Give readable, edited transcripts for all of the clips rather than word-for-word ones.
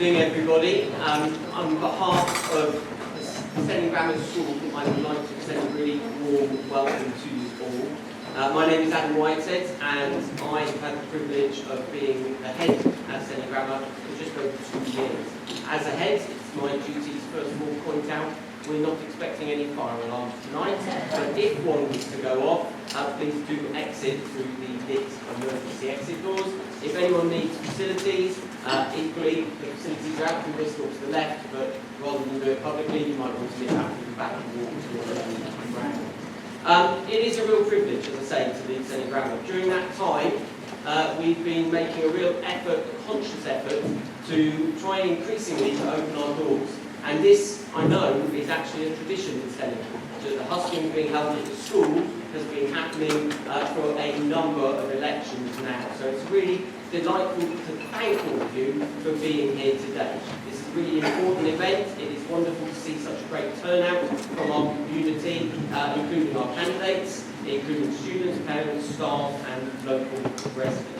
evening, everybody. On behalf of the Steyning Grammar School, I would like to extend a really warm welcome to you all. My name is Averil Whitehead, and I have had the privilege of being the head at Steyning Grammar for just over 2 years. As a head, it's my duty to first of all point out we're not expecting any fire alarms tonight, but if one was to go off, please do exit through the lit emergency exit doors. If anyone needs facilities, equally, the facilities are out to this or to the left, but rather than do it publicly, you might want to nip out to the back and walk to the ground. It is a real privilege, as I say, to lead Steyning Grammar. During that time, we've been making a real effort, a conscious effort, to try increasingly to open our doors. And this, I know, is actually a tradition in Steyning. The Hustings being held at the school has been happening for a number of elections now. So it's really delightful to thank all of you for being here today. This is a really important event. It is wonderful to see such a great turnout from our community, including our candidates, including students, parents, staff and local residents.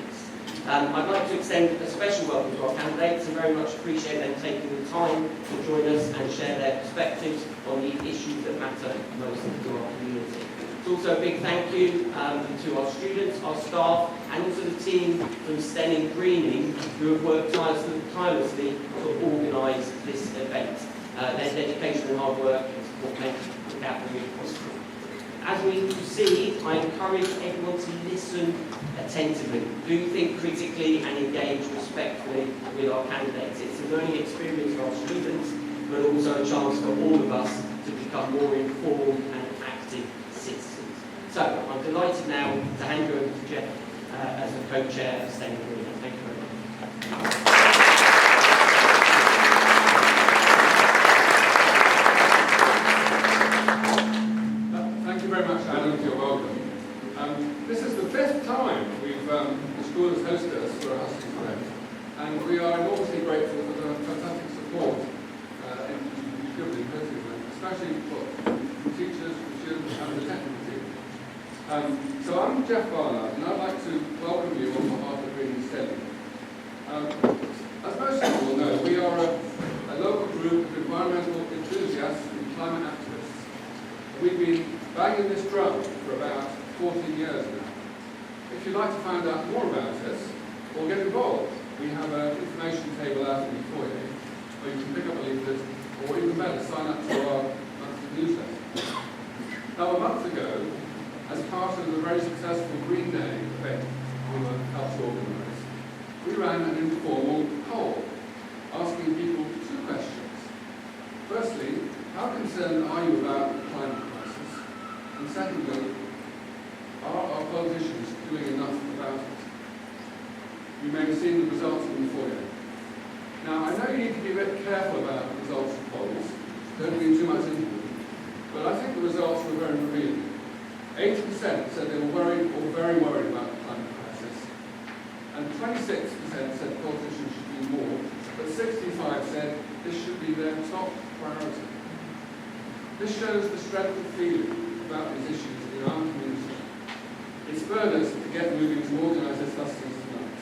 I'd like to extend a special welcome to our candidates and very much appreciate them taking the time to join us and share their perspectives on the issues that matter most to our community. It's also a big thank you to our students, our staff, and also the team from Steyning Greening who have worked tirelessly to organise this event. Their dedication and hard work is what makes the gathering possible. As we proceed, I encourage everyone to listen attentively. Do think critically and engage respectfully with our candidates. It's a learning experience for our students, but also a chance for all of us to become more informed and active citizens. So, I'm delighted now to hand you over to Geoff as the co-chair of Steyning Grammar. Thank you very much. This is the 5th time the school has hosted us for a Hustings event, and we are enormously grateful for the fantastic support you've given in hosting the event, especially for the teachers, the students, and the technical team. So I'm Geoff Barnard, and I'd like to welcome you on behalf of Greening Steyning. As most of you will know, we are a local group of environmental enthusiasts and climate activists. We've been banging this drum for about 14 years now. If you'd like to find out more about us or get involved, we have an information table out in the foyer where you can pick up a leaflet, or even better, sign up to our monthly newsletter. Now, a month ago, as part of the very successful Green Day event we were helped to organise, we ran an informal poll asking people 2 questions. Firstly, how concerned are you about the climate crisis? And secondly, are our politicians doing enough about it? You may have seen the results in the foyer. Now, I know you need to be a bit careful about the results of polls, don't read too much into them, but I think the results were very revealing. 80% said they were worried or very worried about the climate crisis, and 26% said politicians should do more, but 65% said this should be their top priority. This shows the strength of feeling about these issues in our community. It spurred us to get moving to organise this Hustings tonight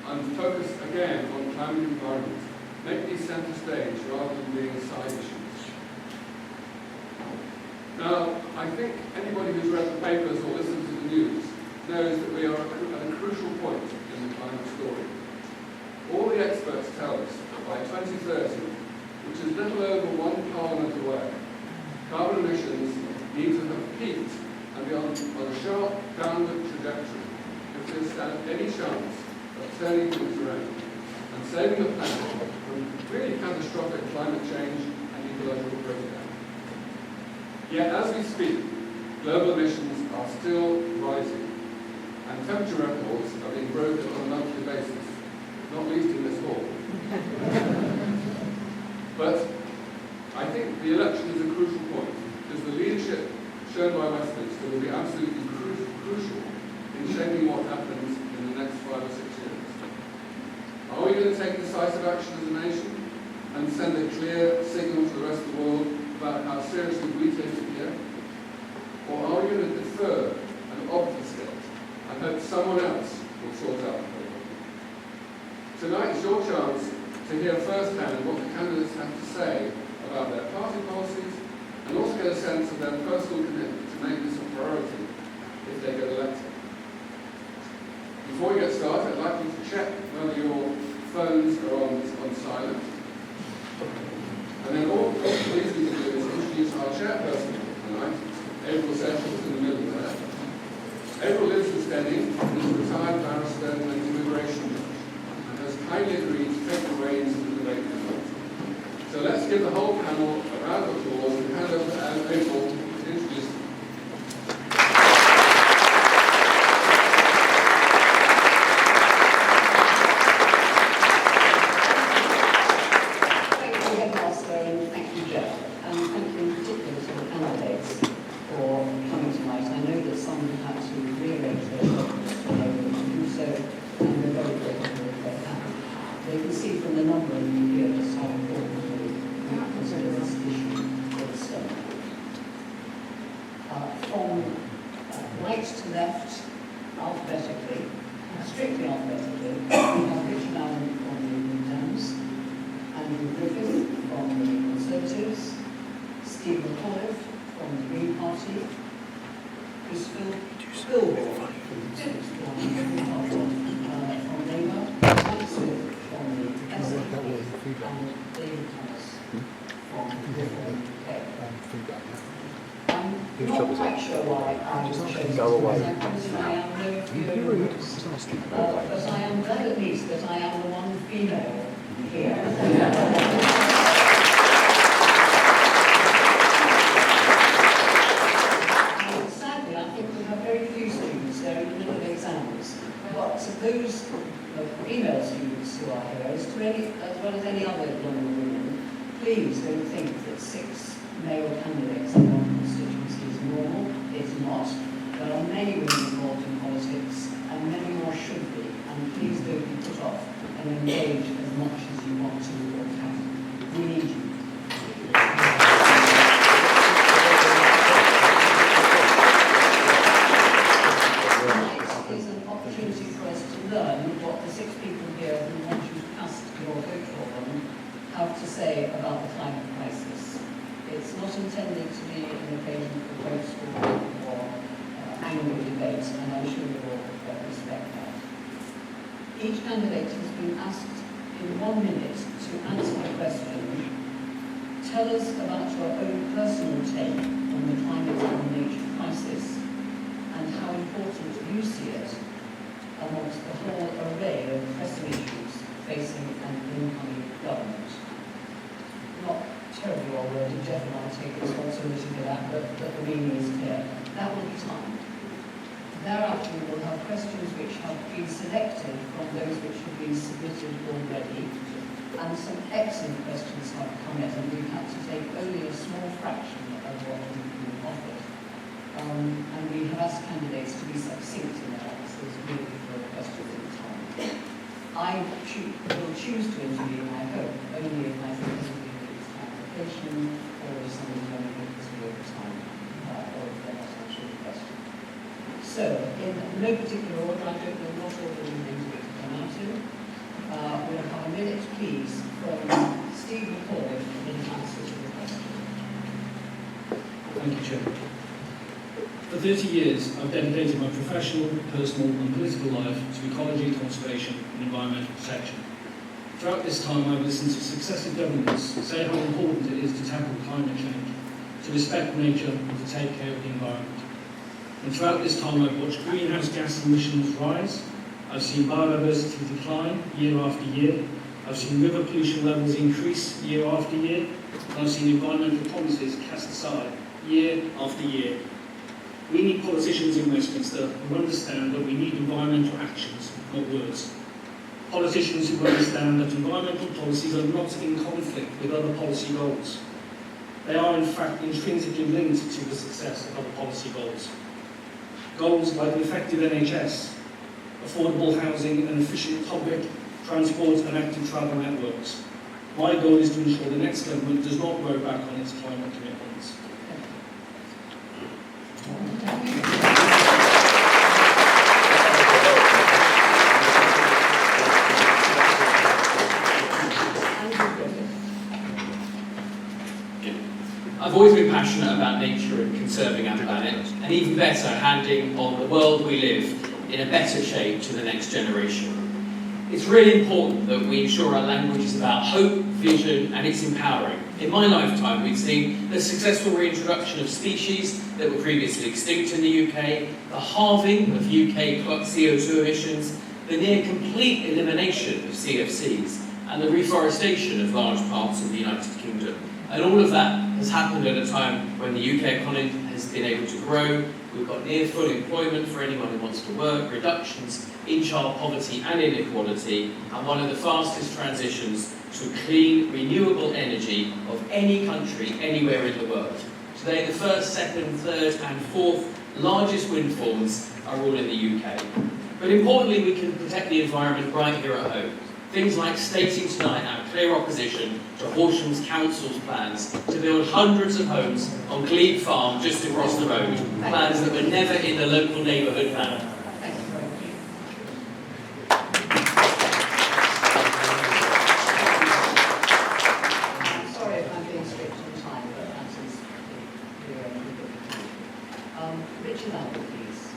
and focus again on climate and environment. Make these centre stage rather than being side issues. Now, I think anybody who's read the papers or listened to the news knows that we are at a crucial point in the climate story. All the experts tell us that by 2030, which is little over 1 parliament away, carbon emissions need to have peaked and be on a sharp downward trajectory if there stand any chance of turning things around and saving the planet from really catastrophic climate change and ecological breakdown. Yet as we speak, global emissions are still rising and temperature records are being broken on a monthly basis, not least in this hall. But I think the election is a crucial point because the leadership shown by Westminster will be absolutely crucial in shaping what happens in the next 5 or 6 years. Are we going to take decisive action as a nation and send a clear signal to the rest of the world about how seriously we take it here? Or are we going to defer and obfuscate and hope someone else will sort out the problem? Tonight is your chance to hear firsthand what the candidates have to say about their party policies, and also get a sense of their personal commitment to make this a priority if they get elected. Before we get started, I'd like you to check whether your phones are on silent. And then all please need to do is introduce our chairperson tonight, Averil Sessions, in the middle there. Averil lives in Steyning, is a retired barrister and immigration judge, and has kindly agreed to take the reins of the debate tonight. So let's give the whole panel a round of applause and hand over to Averil to introduce them. Thank you, Headmaster, and thank you, Geoff. And thank you in particular to the candidates for coming tonight. I know that some have had to rearrange their schedules to be able to do so, and we're very grateful if they have. They can see from the number of you here just how important we consider this issue for the state. From right to left, alphabetically, strictly alphabetically, we have Richard Allen from the Arundels, Andrew Griffith from the Conservatives, Steve McAuliffe from the Green Party, Philipsborn from Labour, Smith from the SNP, and David Thomas from Griffith. I'm not quite sure why I was chosen, because I promise you I am no fewer but I am glad at least that I am the one female here. Sadly, I think we have very few students there in the middle of exams. But those female students who are here, as well as any other young women, please don't think that 6 male candidates in one constituency is normal. It's not. There are many women involved in politics, and many more should be. And please don't be put off and engage as much as you want to or can. We need you. Is an opportunity for us to learn what the 6 people here who want you to cast your vote for them have to say about the climate crisis. It's not intended to be an occasion for boastful or angry debate, and I'm sure you all respect that. Each candidate has been asked in 1 minute to answer the question, tell us about your own personal take on the climate and nature crisis, and how important you see it amongst the whole array of pressing issues facing an incoming government. Not terribly well worded, Geoff and I take responsibility for that, but the meaning is clear. That will be time. Thereafter we will have questions which have been selected from those which have been submitted already, and some excellent questions have come in, and we've had to take only a small fraction of what we've been offered. And we have asked candidates to be succinct in their answers, really, for a question at a time. I will choose to intervene, I hope, only if I think this will be clarification, or if somebody only thinks this will be time, or if they're not answering the question. So, in no particular order, I don't know what order the names are going to come out in. We'll have a minute, please, from Steve McAuliffe in answer to the question. Thank you, Chair. For 30 years, I've dedicated my professional, personal and political life to ecology, conservation and environmental protection. Throughout this time, I've listened to successive governments say how important it is to tackle climate change, to respect nature and to take care of the environment. And throughout this time, I've watched greenhouse gas emissions rise, I've seen biodiversity decline year after year, I've seen river pollution levels increase year after year, and I've seen environmental promises cast aside year after year. We need politicians in Westminster who understand that we need environmental actions, not words. Politicians who understand that environmental policies are not in conflict with other policy goals. They are in fact intrinsically linked to the success of other policy goals. Goals like an effective NHS, affordable housing and efficient public transport and active travel networks. My goal is to ensure the next government does not row back on its climate commitments. conserving our planet, and even better, handing on the world we live in a better shape to the next generation. It's really important that we ensure our language is about hope, vision, and it's empowering. In my lifetime, we've seen the successful reintroduction of species that were previously extinct in the UK, the halving of UK CO2 emissions, the near complete elimination of CFCs, and the reforestation of large parts of the United Kingdom. And all of that has happened at a time when the UK economy has been able to grow. We've got near full employment for anyone who wants to work, reductions in child poverty and inequality, and one of the fastest transitions to clean, renewable energy of any country, anywhere in the world. Today, the first, second, third, and fourth largest wind farms are all in the UK. But importantly, we can protect the environment right here at home. Things like stating tonight our clear opposition to Horsham's Council's plans to build hundreds of homes on Glebe Farm just across the road, plans that were never in the local neighbourhood plan. Thank you very much. I'm sorry if I'm being strict on time, but that is clear. Richard Allen, please.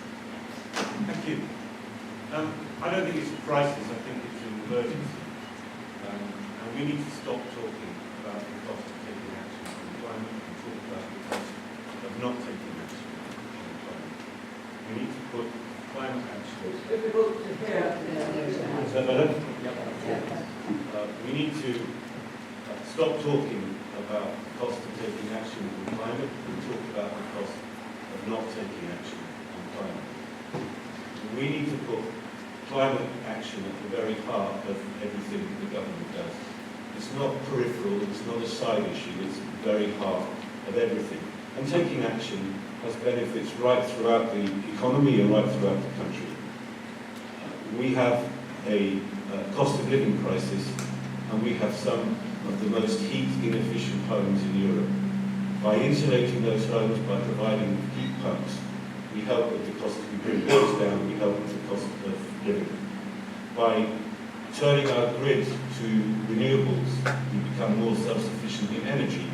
Thank you. I don't think it's a crisis, I think it's an emergency. And we need to stop talking about the cost of taking action on climate and talk about the cost of not taking action on climate. We need to put climate action... It's difficult to hear. Is that better? We need to stop talking about the cost of taking action on climate and talk about the cost of not taking action on climate. We need to put climate action at the very heart of everything that the government does. It's not peripheral, it's not a side issue, it's the very heart of everything. And taking action has benefits right throughout the economy and right throughout the country. We have a cost of living crisis, and we have some of the most heat inefficient homes in Europe. By insulating those homes, by providing heat pumps, we help with the cost, we bring bills down, we help with the cost of living. By turning our grid to renewables, we become more self-sufficient in energy,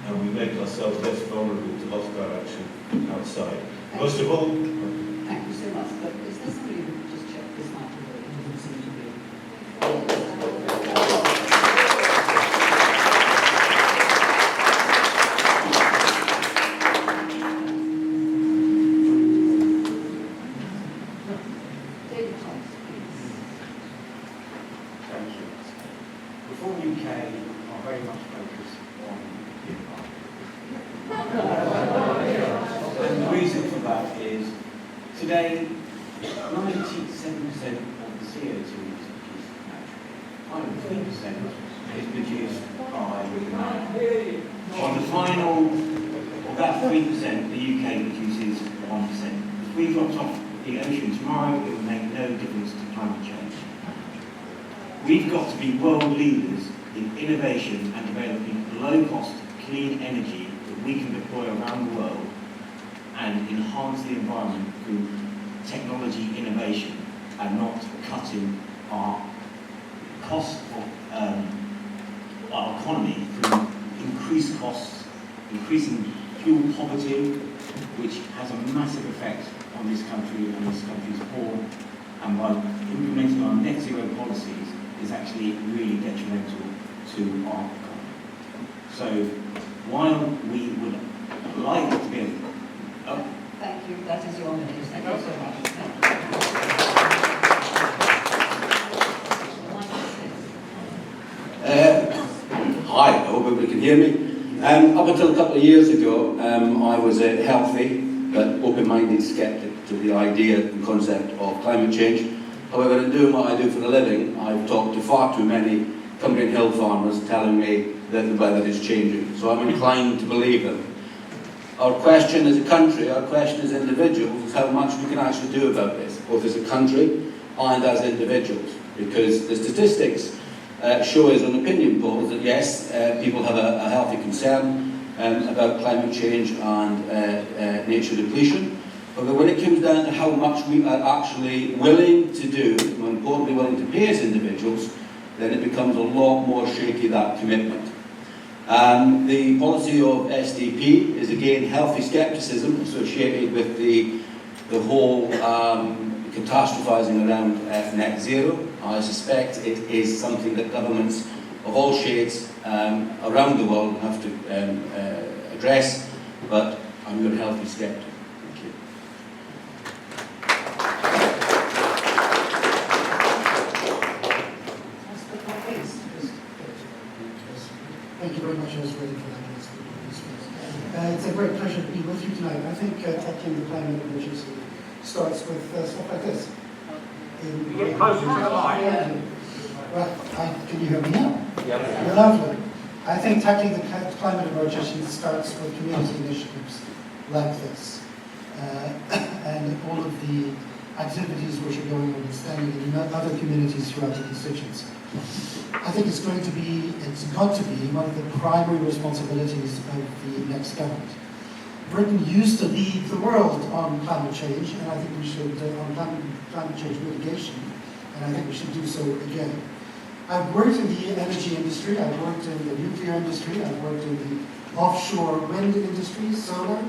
and we make ourselves less vulnerable to hostile action outside. Most of all... Thank you so much, but is there somebody who could just check this microphone? It doesn't seem to be. Today, 97% of the CO2 is produced naturally. 3% is produced by man. On the final of that 3%, the UK produces 1%. If we dropped off the ocean tomorrow, it would make no difference to climate change. We've got to be world leaders in innovation and developing low-cost, clean energy that we can deploy around the world and enhance the environment through technology innovation and not cutting our cost of our economy through increased costs, increasing fuel poverty, which has a massive effect on this country and this country's poor, and by implementing our net zero policies is actually really detrimental to our economy. So while we would like to be able Thank you. That is your minute. Thank you so much. Hi, I hope everybody can hear me. Up until a couple of years ago, I was a healthy but open-minded skeptic to the idea and concept of climate change. However, in doing what I do for a living, I've talked to far too many Cumbrian hill farmers telling me that the weather is changing. So I'm inclined to believe them. Our question as a country, our question as individuals, is how much we can actually do about this, both as a country and as individuals. Because the statistics show us on opinion polls that yes, people have a healthy concern about climate change and nature depletion. But when it comes down to how much we are actually willing to do, more importantly willing to pay as individuals, then it becomes a lot more shaky, that commitment. The policy of SDP is again healthy scepticism associated with the whole catastrophising around net zero. I suspect it is something that governments of all shades around the world have to address, but I'm your healthy sceptic. Thank you. Thank you very much. I was waiting for that. It's a great pleasure to be with you tonight. I think tackling the climate emergency starts with stuff like this. Get closer to the light. Well, can you hear me now? Yeah. Lovely. I think tackling the climate emergency starts with community initiatives like this. And all of the activities which are going on in Steyning and in other communities throughout the constituency. I think it's got to be one of the primary responsibilities of the next government. Britain used to lead the world on climate change, and I think we should, on climate change mitigation, and I think we should do so again. I've worked in the energy industry, I've worked in the nuclear industry, I've worked in the offshore wind industry, solar,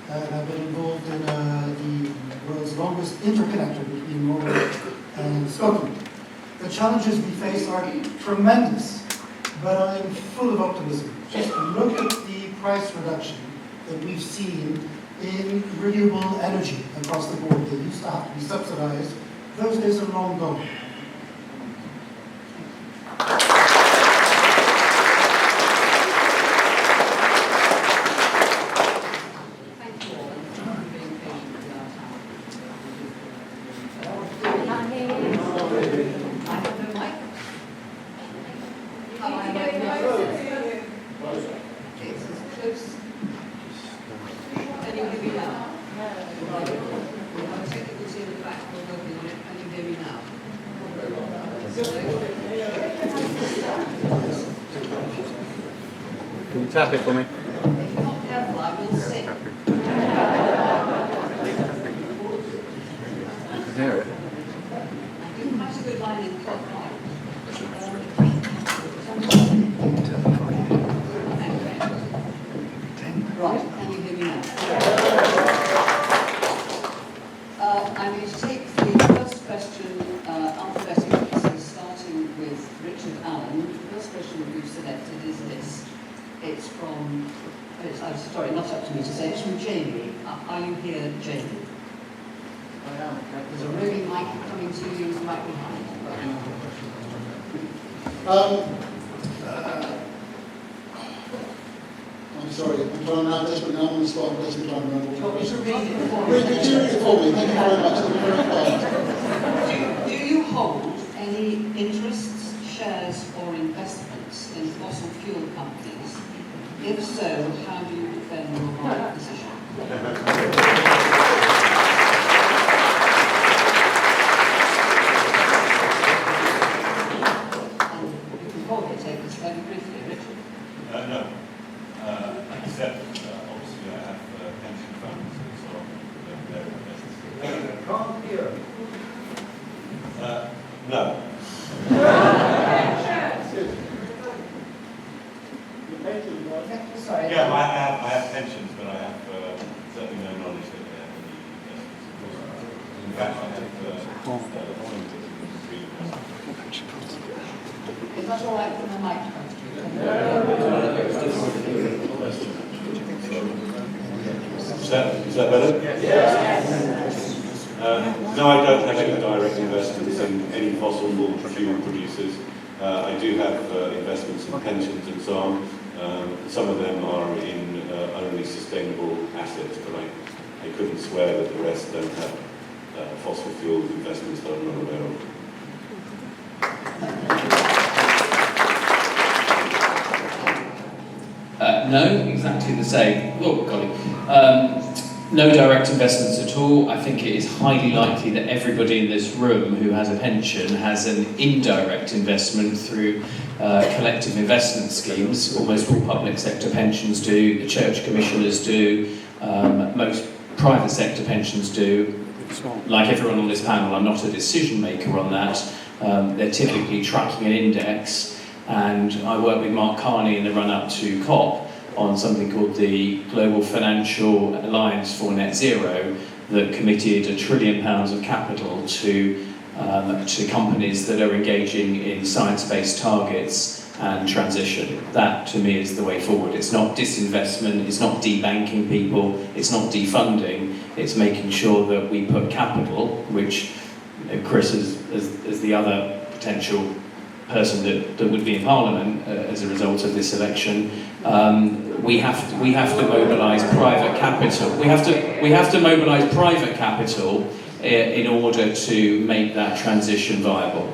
and I've been involved in the world's longest interconnector between Norway and Scotland. The challenges we face are tremendous, but I'm full of optimism. Just look at the price reduction that we've seen in renewable energy across the board. They used to have to be subsidized. Those days are long gone. Can you tap it for me? If you're not careful, I will sing. I can hear it. I do quite a good line in Cobwood. Right, can you hear me now? I'm going to take the first question alphabetically, so starting with Richard Allen. The first question that we've selected is this. It's from, I'm sorry, not up to me to say, it's from Jamie. Are you here, Jamie? I am. There's a roving mic coming to you right behind. I'm sorry, I'm trying now, desperately, now I'm on the spot, I'm desperately trying to remember. Do you want me to read it for you? Could you read it for me? Thank you very much, that's very kind. Do you hold any interests, shares or investments in fossil fuel companies? If so, how do you defend your market position? And you can probably take this very briefly, Richard. No. Except, obviously, I have pension funds and so on. Can't hear. No. Sorry. Yeah, I have pensions, but I have certainly no knowledge that they have any investments. In fact, I have Is that all right for the microphone? Is that better? Yes. No, I don't have any direct investments in any fossil fuel producers. I do have investments in pensions and so on. Some of them are in only sustainable assets, but I couldn't swear that the rest don't have fossil fuel investments that I'm not aware of. No, exactly the same. Oh, got it. No direct investments at all. I think it is highly likely that everybody in this room who has a pension has an indirect investment through collective investment schemes. Almost all public sector pensions do, the church commissioners do, most private sector pensions do. Like everyone on this panel, I'm not a decision maker on that. They're typically tracking an index. And I worked with Mark Carney in the run-up to COP on something called the Global Financial Alliance for Net Zero that committed £1 trillion of capital to companies that are engaging in science-based targets and transition. That, to me, is the way forward. It's not disinvestment, it's not debanking people, it's not defunding, it's making sure that we put capital, which Chris, as the other potential person that would be in Parliament as a result of this election, we have to mobilise private capital. We have to mobilise private capital in order to make that transition viable.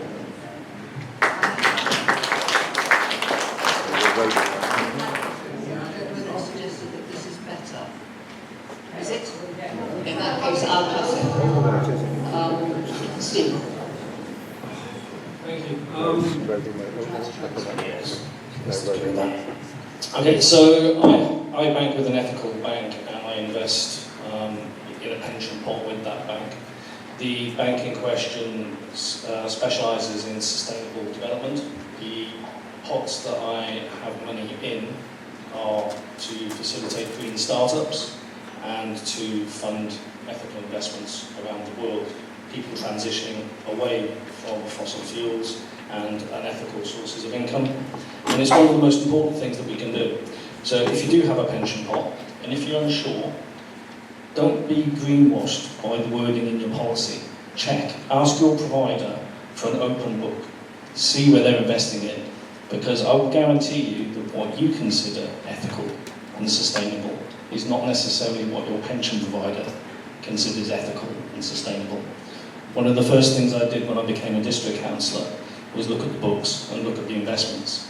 Steve. Thank you. Okay, so I bank with an ethical bank and I invest in a pension pot with that bank. The bank in question specialises in sustainable development. The pots that I have money in are to facilitate green startups and to fund ethical investments around the world, people transitioning away from fossil fuels and unethical sources of income. And it's one of the most important things that we can do. So if you do have a pension pot, and if you're unsure, don't be greenwashed by the wording in your policy. Check, ask your provider for an open book, see where they're investing in, because I will guarantee you that what you consider ethical and sustainable is not necessarily what your pension provider considers ethical and sustainable. One of the first things I did when I became a district councillor was look at the books and look at the investments.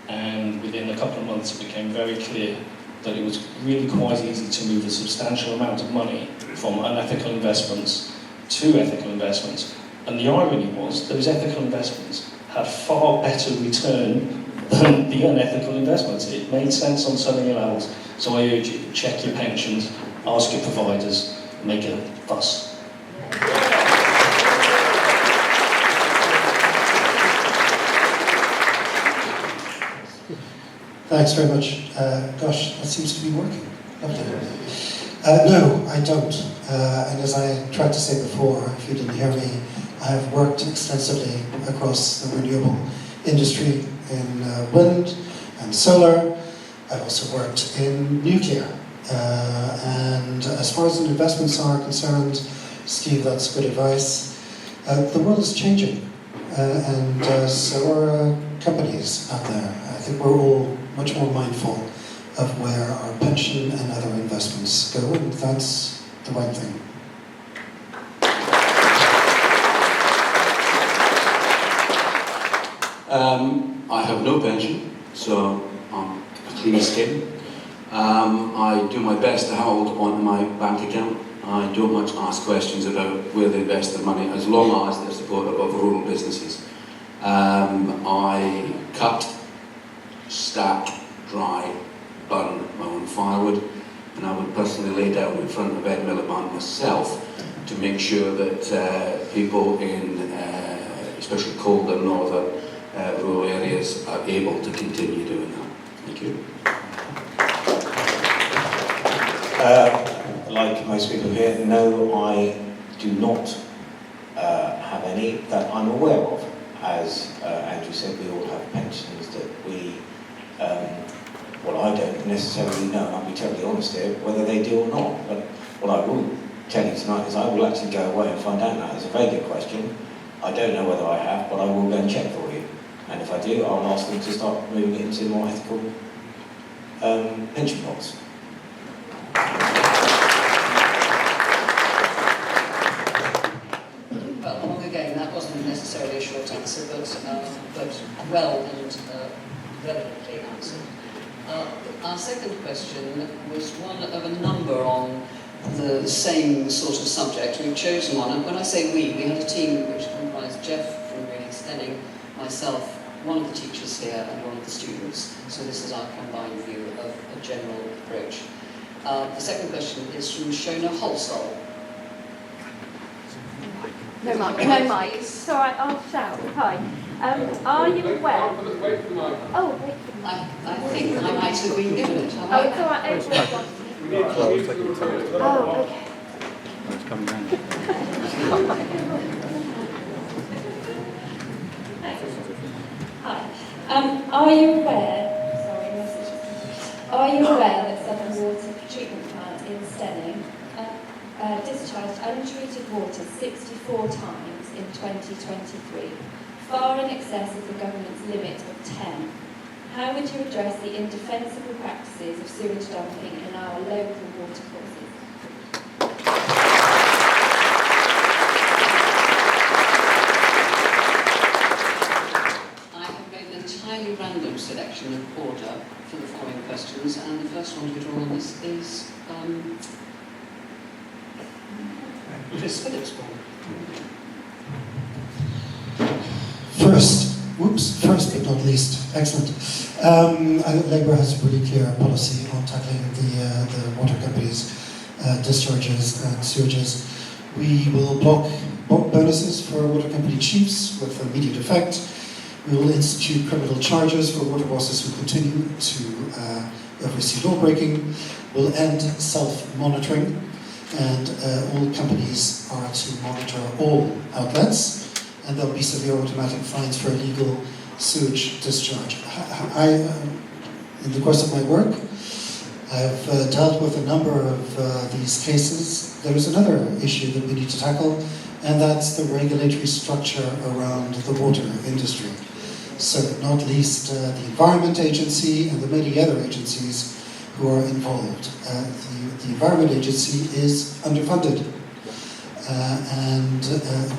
And within a couple of months it became very clear that it was really quite easy to move a substantial amount of money from unethical investments to ethical investments. And the irony was those ethical investments had far better return than the unethical investments. It made sense on so many levels. So I urge you to check your pensions, ask your providers, make a fuss. Thanks very much. Gosh, that seems to be working. Lovely. No, I don't. And as I tried to say before, if you didn't hear me, I have worked extensively across the renewable industry in wind and solar. I've also worked in nuclear. And as far as the investments are concerned, Steve, that's good advice. The world is changing, and so are companies out there. I think we're all much more mindful of where our pension and other investments go, and that's the right thing. I have no pension, so I'm clean skin. I do my best to hold on to my bank account. I don't much ask questions about where they invest their money, as long as they're supportive of rural businesses. I cut, stack, dry, burn my own firewood, and I would personally lay down in front of Ed Miliband myself to make sure that people in especially colder northern rural areas are able to continue doing that. Thank you. Like most people here, no, I do not have any that I'm aware of. As Andrew said, we all have pensions that we, well, I don't necessarily know, and I'll be totally honest here, whether they do or not. But what I will tell you tonight is I will actually go away and find out now. It's a very good question. I don't know whether I have, but I will go and check for you. And if I do, I'll ask them to start moving it into more ethical pension pots. Well, long again, that wasn't necessarily a short answer, but well and relevantly answered. Our second question was one of a number on the same sort of subject. We've chosen one, and when I say we had a team which comprised Geoff from Greening Steyning, myself, one of the teachers here, and one of the students. So this is our combined view of a general approach. The second question is from Shona Holstall. No mic. It's all right, I'll shout. Hi. Are you aware? Wait for the mic. Oh, wait. I think I might have been given it. Oh, it's all right. Oh, wait, one. Oh, okay. It's coming down. Hi. Are you aware? Sorry, message. Are you aware that Southern Water Treatment Plant in Steyning discharged untreated water 64 times in 2023, far in excess of the government's limit of 10? How would you address the indefensible practices of sewage dumping in our local watercourses? I have made an entirely random selection of order for the following questions, and the first one to be drawn on this is Miss Philipsborn. First but not least, excellent. Labour has a really clear policy on tackling the water companies' discharges and sewages. We will block bonuses for water company chiefs with immediate effect. We will institute criminal charges for water bosses who continue to oversee law breaking. We'll end self-monitoring, and all companies are to monitor all outlets. And there'll be severe automatic fines for illegal sewage discharge. In the course of my work, I've dealt with a number of these cases. There is another issue that we need to tackle, and that's the regulatory structure around the water industry. So, not least the Environment Agency and the many other agencies who are involved. The Environment Agency is underfunded. And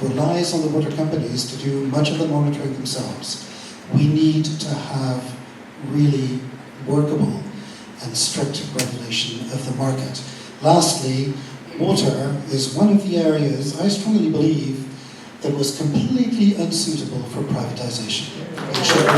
relies on the water companies to do much of the monitoring themselves. We need to have really workable and strict regulation of the market. Lastly, water is one of the areas, I strongly believe, that was completely unsuitable for privatization. It should be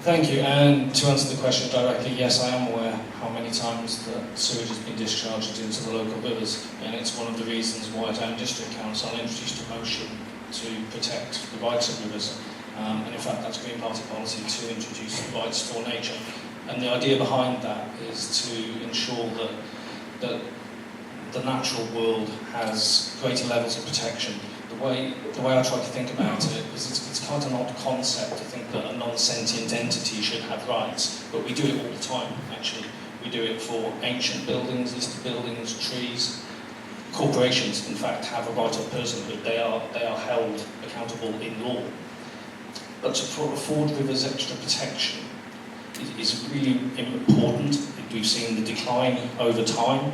Thank you, and to answer the question directly, yes, I am aware how many times that sewage has been discharged into the local rivers, and it's one of the reasons why at our district council I introduced a motion to protect the rights of rivers, and in fact that's Green Party policy to introduce the rights for nature, and the idea behind that is to ensure that the natural world has greater levels of protection. The way I try to think about it is it's quite an odd concept to think that a non-sentient entity should have rights, but we do it all the time, actually. We do it for ancient buildings, listed buildings, trees. Corporations, in fact, have a right of personhood. They are held accountable in law. But to afford rivers extra protection is really important. We've seen the decline over time,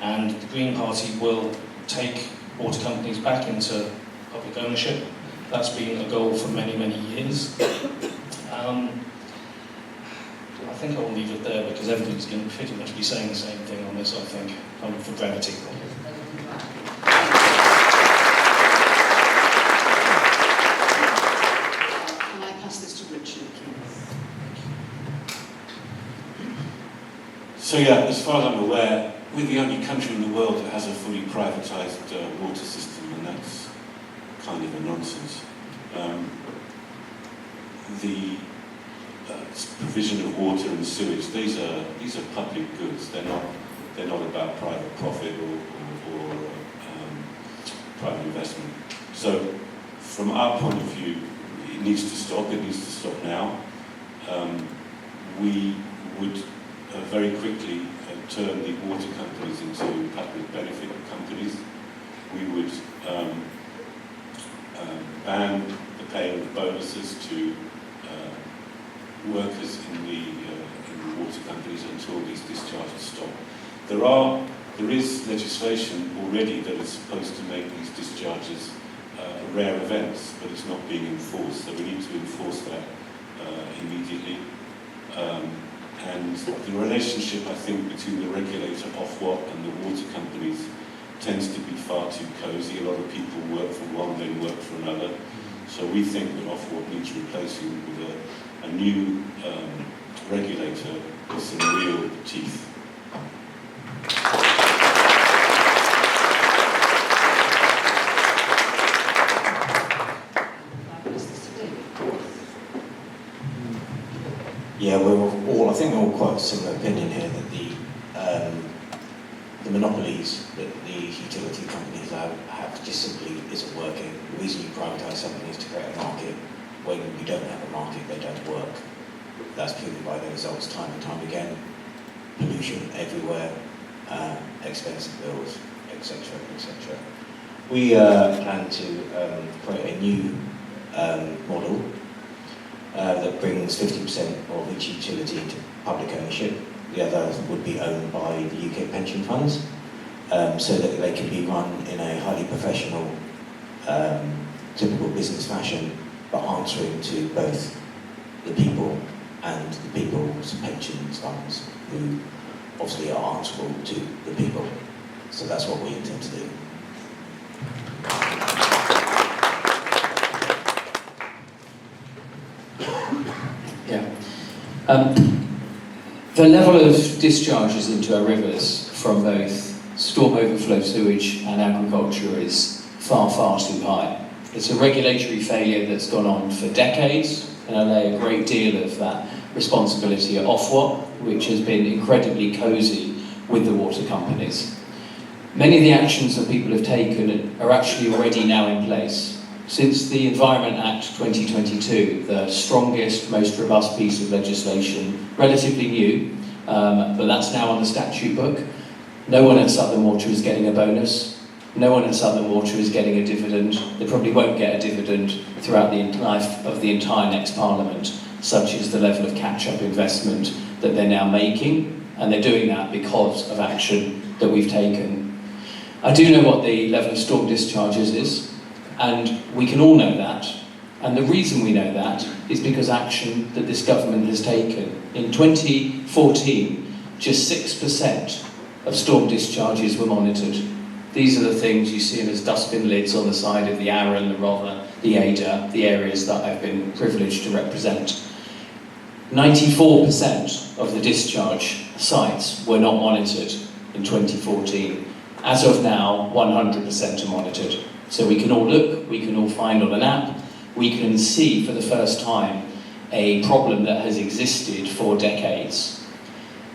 and the Green Party will take water companies back into public ownership. That's been a goal for many, many years. I think I will leave it there because everybody's going to pretty much be saying the same thing on this, I think, for brevity. Can I pass this to Richard? So yeah, as far as I'm aware, we're the only country in the world that has a fully privatised water system, and that's kind of a nonsense. The provision of water and sewage, these are public goods. They're not about private profit or private investment. So from our point of view, it needs to stop. It needs to stop now. We would very quickly turn the water companies into public benefit companies. We would ban the paying of bonuses to workers in the water companies until these discharges stop. There is legislation already that is supposed to make these discharges rare events, but it's not being enforced, so we need to enforce that immediately. And the relationship, I think, between the regulator, Ofwat, and the water companies tends to be far too cosy. A lot of people work for one, then work for another. So we think that Ofwat needs replacing with a new regulator with some real teeth. Yeah, I think we're all quite a similar opinion here that the monopolies that the utility companies have just simply isn't working. The reason you privatise something is to create a market. When you don't have a market, they don't work. That's proven by the results time and time again. Pollution everywhere, expensive bills, etc., etc. We plan to create a new model that brings 50% of each utility into public ownership. The other would be owned by the UK pension funds, so that they can be run in a highly professional, typical business fashion, but answering to both the people and the people's pensions funds, who obviously are answerable to the people. So that's what we intend to do. The level of discharges into our rivers from both storm overflow sewage and agriculture is far, far too high. It's a regulatory failure that's gone on for decades, and I lay a great deal of that responsibility at Ofwat, which has been incredibly cosy with the water companies. Many of the actions that people have taken are actually already now in place. Since the Environment Act 2022, the strongest, most robust piece of legislation, relatively new, but that's now on the statute book. No one at Southern Water is getting a bonus. No one at Southern Water is getting a dividend. They probably won't get a dividend throughout the life of the entire next Parliament, such is the level of catch-up investment that they're now making, and they're doing that because of action that we've taken. I do know what the level of storm discharges is, and we can all know that. And the reason we know that is because action that this government has taken. In 2014, just 6% of storm discharges were monitored. These are the things you see as dustbin lids on the side of the Arundel, the Rother, the Ada, the areas that I've been privileged to represent. 94% of the discharge sites were not monitored in 2014. As of now, 100% are monitored. So we can all look, we can all find on an app, we can see for the first time a problem that has existed for decades.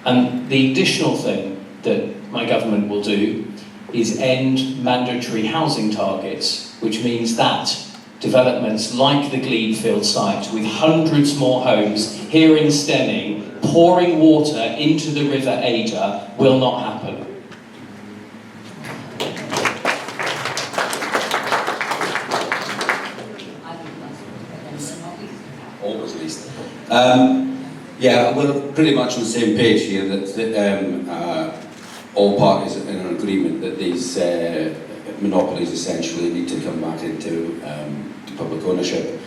And the additional thing that my government will do is end mandatory housing targets, which means that developments like the Gleedfield site, with hundreds more homes here in Steyning, pouring water into the River Ada, will not happen. Always least. Yeah, we're pretty much on the same page here, that all parties are in agreement that these monopolies essentially need to come back into public ownership.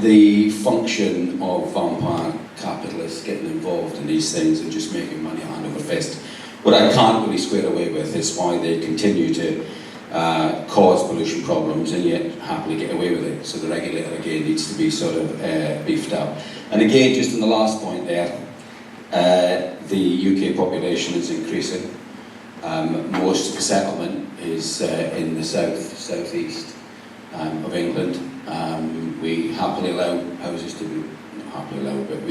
The function of vampire capitalists getting involved in these things and just making money hand over fist, what I can't really square away with is why they continue to cause pollution problems and yet happily get away with it. So the regulator again needs to be sort of beefed up. And again, just on the last point there, the UK population is increasing. Most of the settlement is in the southeast of England. We happily allow houses to be, not happily allow, but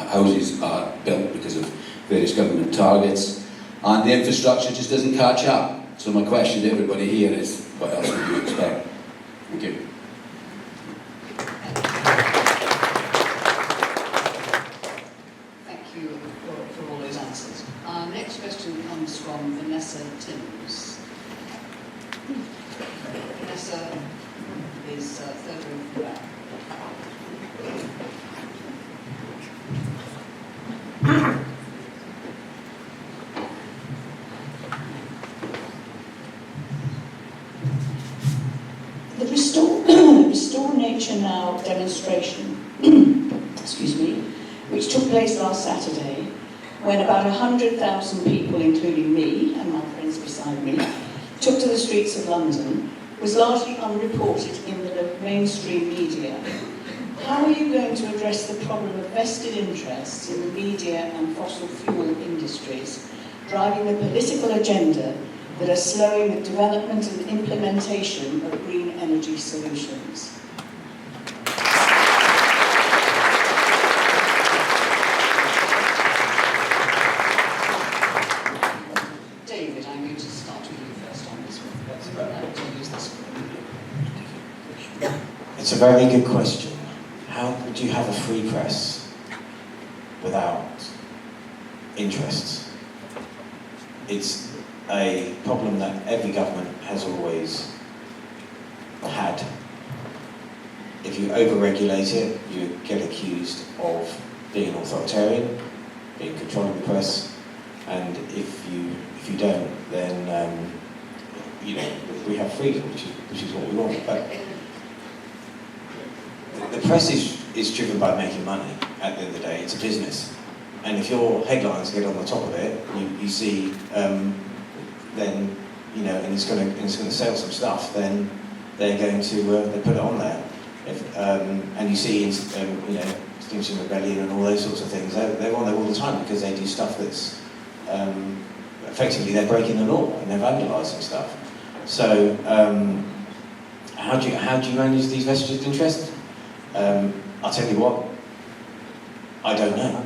houses are built because of various government targets, and the infrastructure just doesn't catch up. So my question to everybody here is, what else would you expect? Thank you. Thank you for all those answers. Our next question comes from Vanessa Timms. Vanessa is third row from the back. The Restore Nature Now demonstration, excuse me, which took place last Saturday, when about 100,000 people, including me and my friends beside me, took to the streets of London, was largely unreported in the mainstream media. How are you going to address the problem of vested interests in the media and fossil fuel industries driving the political agenda that are slowing the development and implementation of green energy solutions? David, I'm going to start with you first on this one. It's a very good question. How would you have a free press without interests? It's a problem that every government has always had. If you over-regulate it, you get accused of being authoritarian, being controlling the press, and if you don't, then we have freedom, which is what we want. But the press is driven by making money. At the end of the day, it's a business, and if your headlines get on the top of it, you see, then and it's going to sell some stuff. Then they're going to they put it on there. And you see, Extinction Rebellion and all those sorts of things. They're on there all the time because they do stuff that's effectively they're breaking the law and they're vandalising stuff. So how do you manage these vested interests? I'll tell you what, I don't know.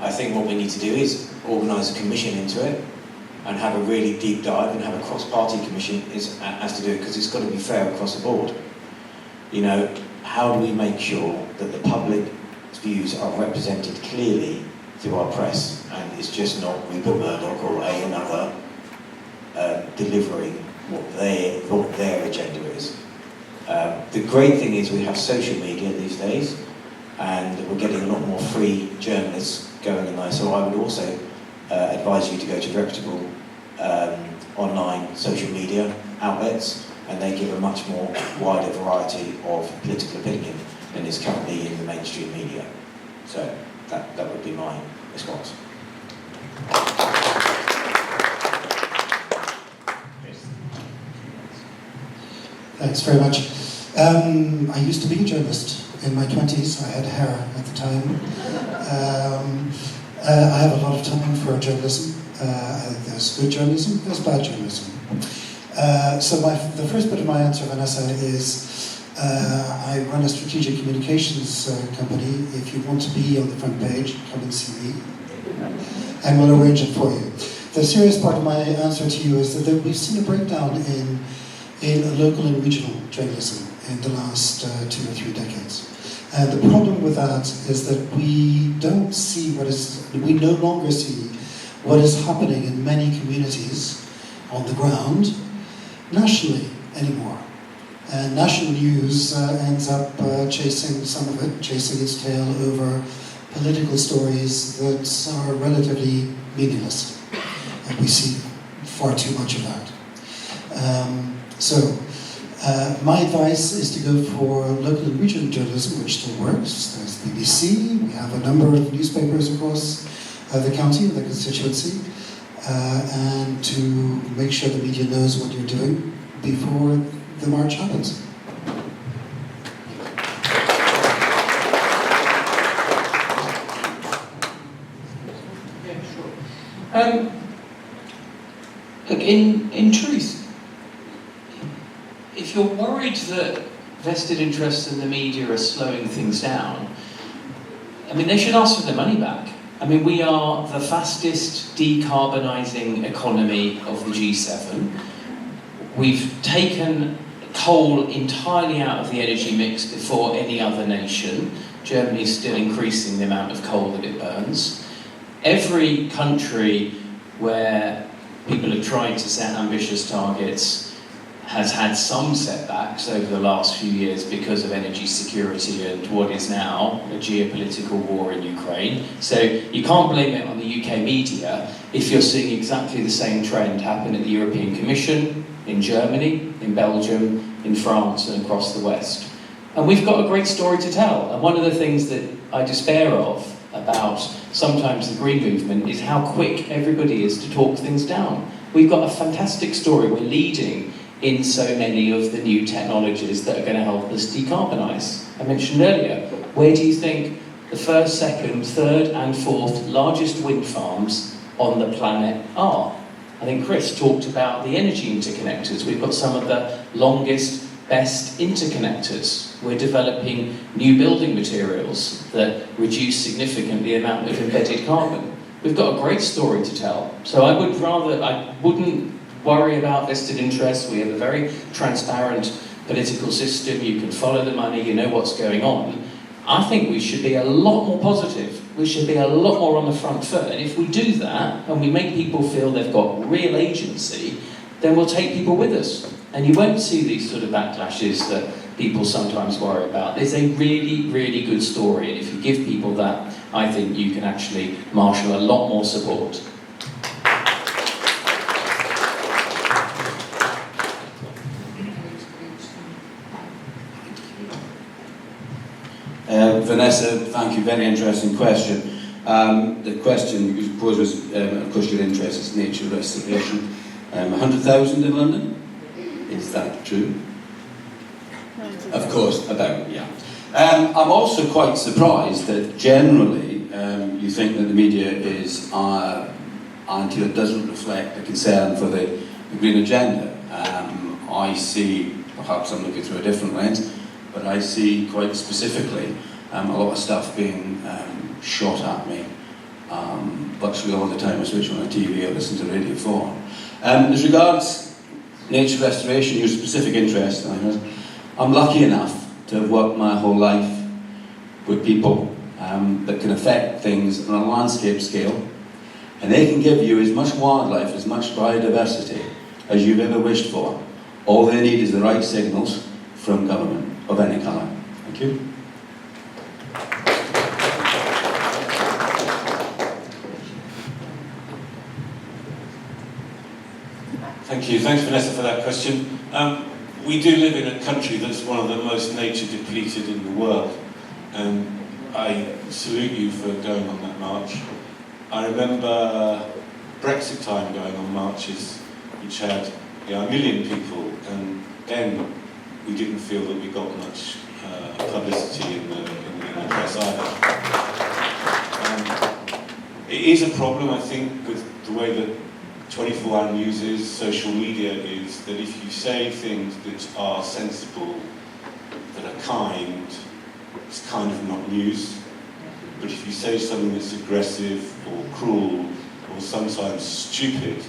I think what we need to do is organise a commission into it and have a really deep dive and have a cross-party commission as to do it, because it's got to be fair across the board. How do we make sure that the public views are represented clearly through our press, and it's just not Rupert Murdoch or another delivering what their agenda is. The great thing is we have social media these days, and we're getting a lot more free journalists going in there. So I would also advise you to go to reputable online social media outlets, and they give a much more wider variety of political opinion than is currently in the mainstream media. So that would be my response. Thanks very much. I used to be a journalist in my 20s. I had hair at the time. I have a lot of time for journalism. There's good journalism, there's bad journalism. So the first bit of my answer, Vanessa, is I run a strategic communications company. If you want to be on the front page, come and see me, and we'll arrange it for you. The serious part of my answer to you is that we've seen a breakdown in local and regional journalism in the last 2 or 3 decades. And the problem with that is that we no longer see what is happening in many communities on the ground nationally anymore. And national news ends up chasing its tail over political stories that are relatively meaningless. And we see far too much of that. My advice is to go for local and regional journalism, which still works. There's the BBC, we have a number of newspapers across the county, the constituency, and to make sure the media knows what you're doing before the march happens. Yeah, sure. Look, in truth, if you're worried that vested interests in the media are slowing things down, they should ask for their money back. We are the fastest decarbonising economy of the G7. We've taken coal entirely out of the energy mix before any other nation. Germany is still increasing the amount of coal that it burns. Every country where people have tried to set ambitious targets has had some setbacks over the last few years because of energy security and what is now a geopolitical war in Ukraine. So you can't blame it on the UK media if you're seeing exactly the same trend happen at the European Commission, in Germany, in Belgium, in France and across the West. And we've got a great story to tell. And one of the things that I despair of about sometimes the Green movement is how quick everybody is to talk things down. We've got a fantastic story. We're leading in so many of the new technologies that are going to help us decarbonise. I mentioned earlier, where do you think the first, second, third and fourth largest wind farms on the planet are? I think Chris talked about the energy interconnectors. We've got some of the longest, best interconnectors. We're developing new building materials that reduce significantly the amount of embedded carbon. We've got a great story to tell. So I wouldn't worry about vested interests. We have a very transparent political system. You can follow the money, you know what's going on. I think we should be a lot more positive. We should be a lot more on the front foot. And if we do that, and we make people feel they've got real agency, then we'll take people with us. And you won't see these sort of backlashes that people sometimes worry about. There's a really, really good story. And if you give people that, I think you can actually marshal a lot more support. Vanessa, thank you. Very interesting question. The question you posed was, of course, your interest is nature restoration. 100,000 in London? Is that true? Of course, about, yeah. I'm also quite surprised that generally you think that the media is anti or doesn't reflect a concern for the green agenda. I see, perhaps I'm looking through a different lens, but I see quite specifically a lot of stuff being shot at me virtually all the time. I switch on the TV or listen to Radio 4. As regards nature restoration, your specific interest, I'm lucky enough to have worked my whole life with people that can affect things on a landscape scale, and they can give you as much wildlife, as much biodiversity as you've ever wished for. All they need is the right signals from government of any colour. Thank you. Thank you. Thanks, Vanessa, for that question. We do live in a country that's one of the most nature depleted in the world, and I salute you for going on that march. I remember Brexit time going on marches which had a million people, and then we didn't feel that we got much publicity in the press either. It is a problem, I think, with the way that 24-hour news is, social media is, that if you say things that are sensible, that are kind, it's kind of not news. But if you say something that's aggressive or cruel or sometimes stupid,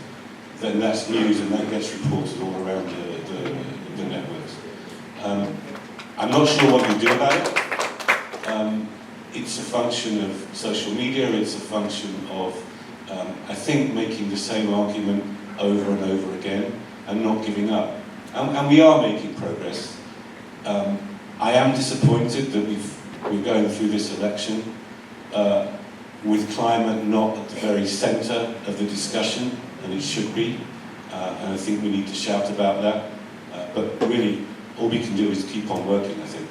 then that's news and that gets reported all around the networks. I'm not sure what you do about it. It's a function of social media, it's a function of I think making the same argument over and over again and not giving up. And we are making progress. I am disappointed that we're going through this election with climate not at the very centre of the discussion, and it should be. And I think we need to shout about that. But really, all we can do is keep on working, I think.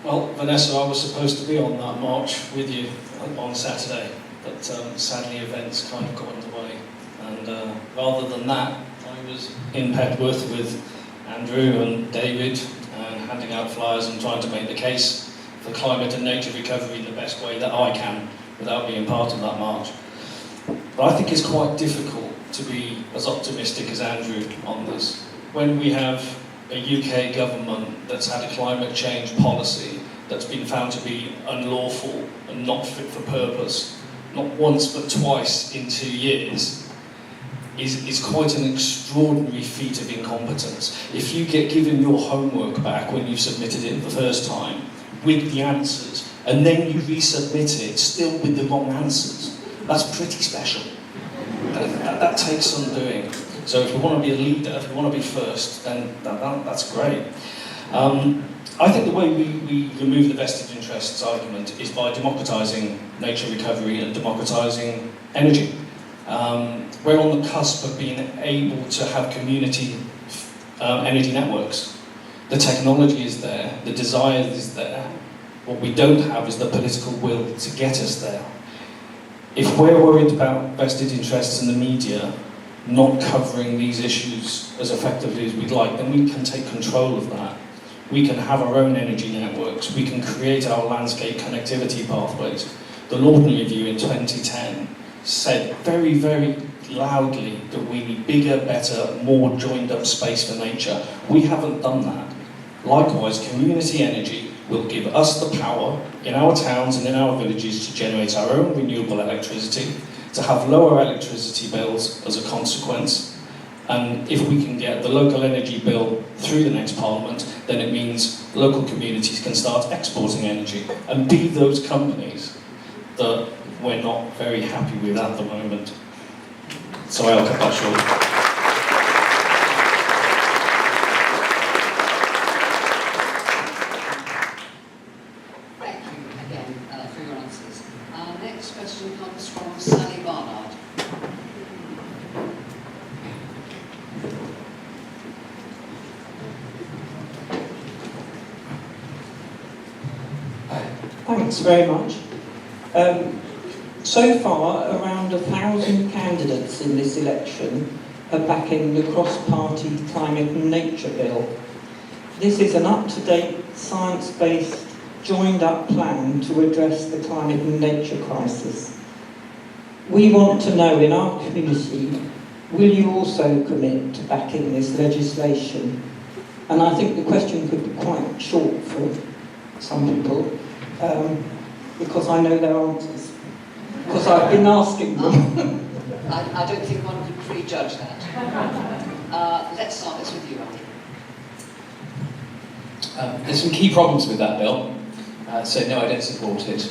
Well, Vanessa, I was supposed to be on that march with you on Saturday, but sadly events kind of got in the way. And rather than that, I was in Petworth with Andrew and David, handing out flyers and trying to make the case for climate and nature recovery in the best way that I can without being part of that march. But I think it's quite difficult to be as optimistic as Andrew on this. When we have a UK government that's had a climate change policy that's been found to be unlawful and not fit for purpose, not once but twice in 2 years, is quite an extraordinary feat of incompetence. If you get given your homework back when you've submitted it the first time with the answers, and then you resubmit it still with the wrong answers, that's pretty special. That takes some doing. So if we want to be a leader, if we want to be first, then that's great. I think the way we remove the vested interests argument is by democratising nature recovery and democratising energy. We're on the cusp of being able to have community energy networks. The technology is there, the desire is there, What we don't have is the political will to get us there. If we're worried about vested interests in the media not covering these issues as effectively as we'd like, then we can take control of that. We can have our own energy networks. We can create our landscape connectivity pathways. The Lawton Review in 2010 said very, very loudly that we need bigger, better, more joined up space for nature. We haven't done that. Likewise, community energy will give us the power in our towns and in our villages to generate our own renewable electricity, to have lower electricity bills as a consequence. And if we can get the local energy bill through the next Parliament, then it means local communities can start exporting energy and be those companies that we're not very happy with at the moment. So I'll cut that short. Thank you again for your answers. Our next question comes from Sally Barnard. Thanks very much. So far, around 1,000 candidates in this election are backing the cross-party climate and nature bill. This is an up-to-date, science-based, joined-up plan to address the climate and nature crisis. We want to know in our community, will you also commit to backing this legislation? And I think the question could be quite short for some people, because I know their answers, because I've been asking them. I don't think one could prejudge that. Let's start this with you, Andy. There's some key problems with that bill, so no, I don't support it.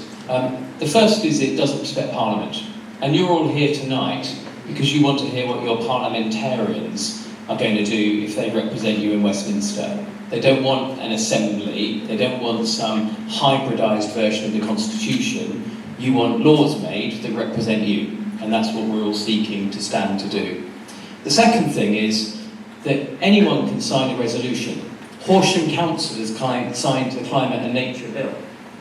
The first is it doesn't respect Parliament, and you're all here tonight because you want to hear what your parliamentarians are going to do if they represent you in Westminster. They don't want an assembly, they don't want some hybridised version of the Constitution. You want laws made that represent you, and that's what we're all seeking to stand to do. The second thing is that anyone can sign a resolution. Horsham councillors signed the Climate and Nature Bill,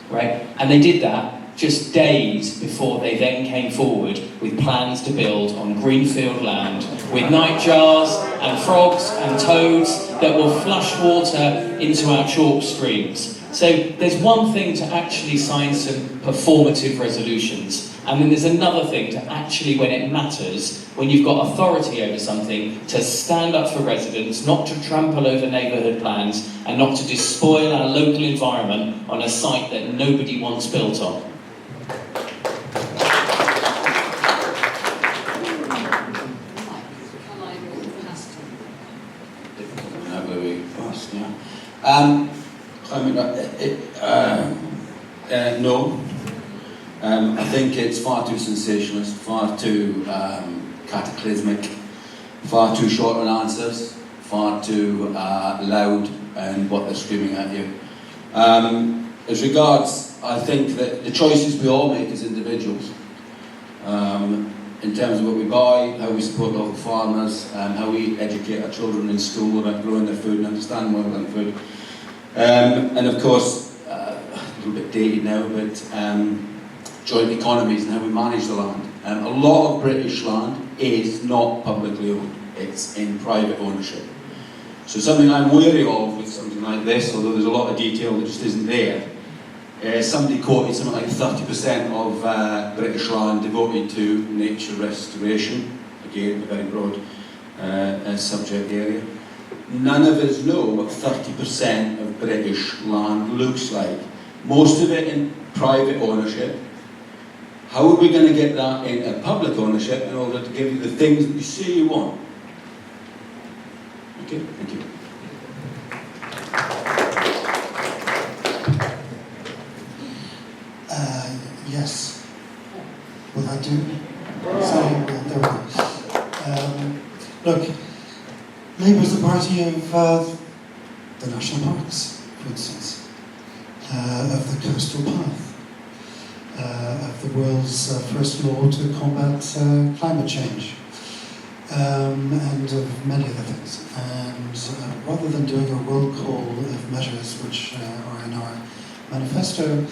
right? And they did that just days before they then came forward with plans to build on greenfield land with nightjars and frogs and toads that will flush water into our chalk streams. So there's one thing to actually sign some performative resolutions, and then there's another thing to actually, when it matters, when you've got authority over something, to stand up for residents, not to trample over neighbourhood plans, and not to despoil our local environment on a site that nobody wants built on. No. I think it's far too sensationalist, far too cataclysmic, far too short on answers, far too loud in what they're screaming at you. As regards, I think that the choices we all make as individuals, in terms of what we buy, how we support local farmers, how we educate our children in school about growing their food and understanding more about food. And of course, a little bit dated now, but joint economies and how we manage the land. A lot of British land is not publicly owned, it's in private ownership. So something I'm wary of with something like this, although there's a lot of detail that just isn't there, somebody quoted something like 30% of British land devoted to nature restoration, again a very broad subject area. None of us know what 30% of British land looks like. Most of it in private ownership. How are we going to get that into public ownership in order to give you the things that you say you want? Okay, thank you. Yes. Will I do? So, there it is. Look, Labour is the party of the national parks, for instance, of the coastal path, of the world's first law to combat climate change, and of many other things. And rather than doing a roll call of measures which are in our manifesto,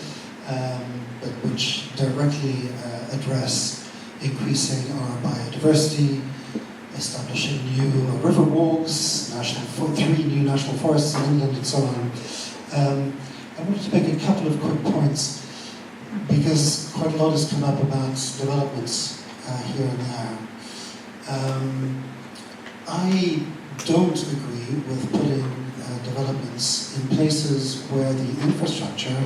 but which directly address increasing our biodiversity, establishing new river walks, 3 new national forests in England, and so on. I wanted to make a couple of quick points, because quite a lot has come up about developments here and there. I don't agree with putting developments in places where the infrastructure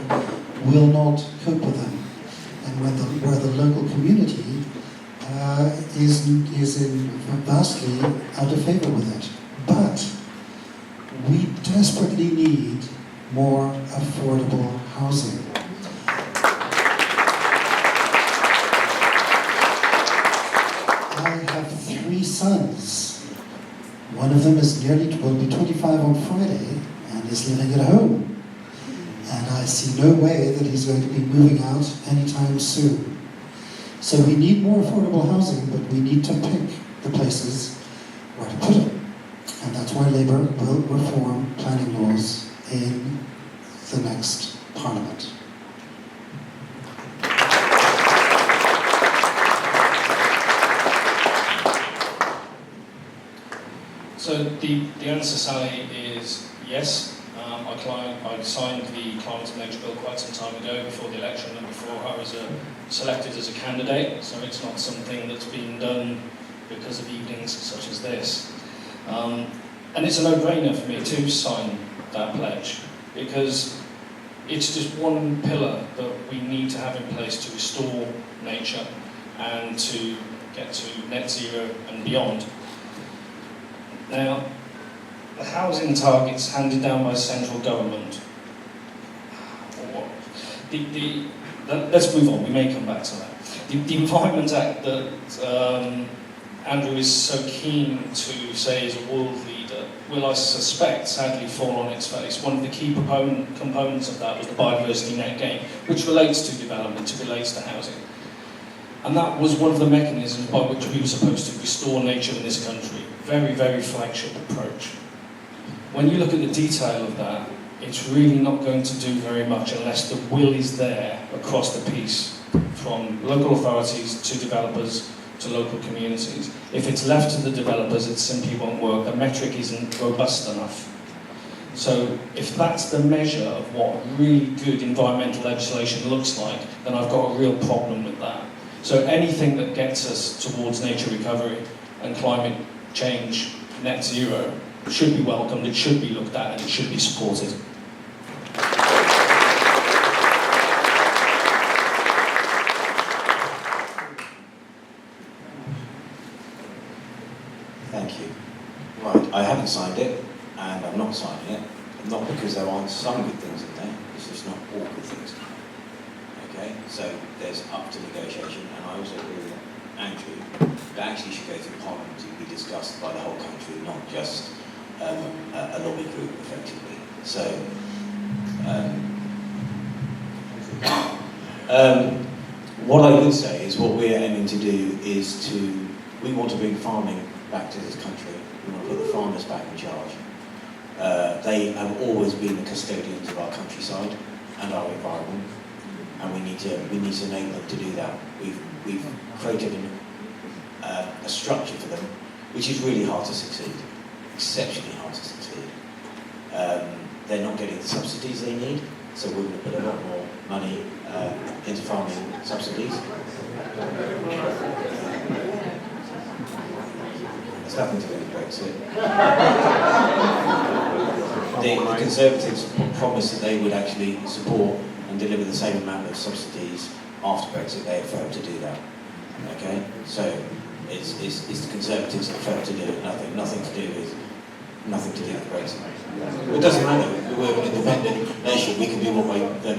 will not cope with them, and where the local community is vastly out of favour with it. But we desperately need more affordable housing. I have 3 sons. One of them will be 25 on Friday and is living at home. And I see no way that he's going to be moving out anytime soon. So we need more affordable housing, but we need to pick the places where to put it. And that's why Labour will reform planning laws in the next Parliament. So the answer, Sally, is yes. I signed the Climate and Nature Bill quite some time ago, before the election and before I was selected as a candidate, so it's not something that's been done because of evenings such as this. And it's a no-brainer for me to sign that pledge, because it's just one pillar that we need to have in place to restore nature and to get to net zero and beyond. Now, the housing targets handed down by central government. Let's move on, we may come back to that. The Environment Act that Andrew is so keen to say is a world leader will, I suspect, sadly fall on its face. One of the key components of that was the biodiversity net gain, which relates to development, it relates to housing. And that was one of the mechanisms by which we were supposed to restore nature in this country. Very, very flagship approach. When you look at the detail of that, it's really not going to do very much unless the will is there across the piece, from local authorities to developers to local communities. If it's left to the developers, it simply won't work. The metric isn't robust enough. So if that's the measure of what really good environmental legislation looks like, then I've got a real problem with that. So anything that gets us towards nature recovery and climate change, net zero, should be welcomed, it should be looked at, and it should be supported. Thank you. Right, I haven't signed it, and I'm not signing it, not because there aren't some good things in there, it's just not all good things in there. Okay, so there's up to negotiation, and I also agree with Andrew that actually should go to Parliament to be discussed by the whole country, not just a lobby group, effectively. So, what I would say is what we're aiming to do is we want to bring farming back to this country. We want to put the farmers back in charge. They have always been the custodians of our countryside and our environment, and we need to enable them to do that. We've created a structure for them, which is really hard to succeed, exceptionally hard to succeed. They're not getting the subsidies they need, so we're going to put a lot more money into farming subsidies. It's nothing to do with Brexit. The Conservatives promised that they would actually support and deliver the same amount of subsidies after Brexit. They have failed to do that. Okay, so it's the Conservatives that failed to do it. Nothing to do with Brexit. It doesn't matter. We're an independent nation. We can do what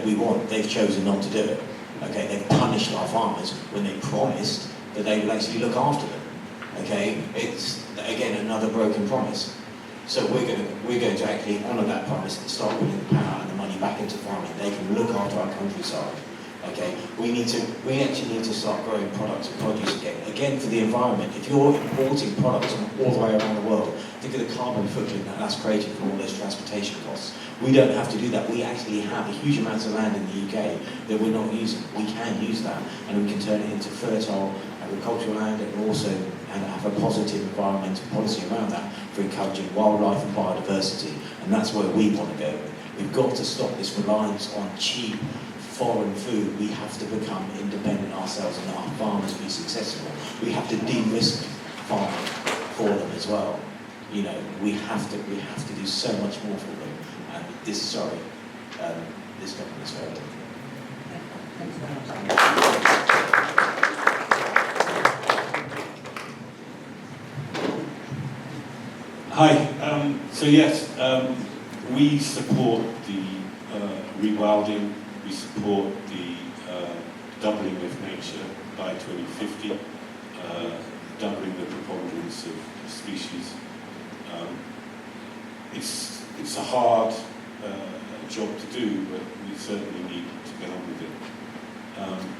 we want. They've chosen not to do it. Okay, they've punished our farmers when they promised that they would actually look after them. Okay, it's again another broken promise. So we're going to actually honour that promise and start putting the power and the money back into farming. They can look after our countryside Okay, we actually need to start growing products and produce again for the environment. If you're importing products from all the way around the world, think of the carbon footprint that's created from all those transportation costs. We don't have to do that. We actually have a huge amount of land in the UK that we're not using. We can use that, and we can turn it into fertile agricultural land, and also have a positive environmental policy around that for encouraging wildlife and biodiversity. And that's where we want to go. We've got to stop this reliance on cheap foreign food. We have to become independent ourselves and let our farmers be successful. We have to de-risk farming for them as well. You know, we have to do so much more for them. And this government is very different. Thank you very much. Hi. So yes, we support the rewilding. We support the doubling of nature by 2050, doubling the preponderance of species. It's a hard job to do, but we certainly need to get on with it.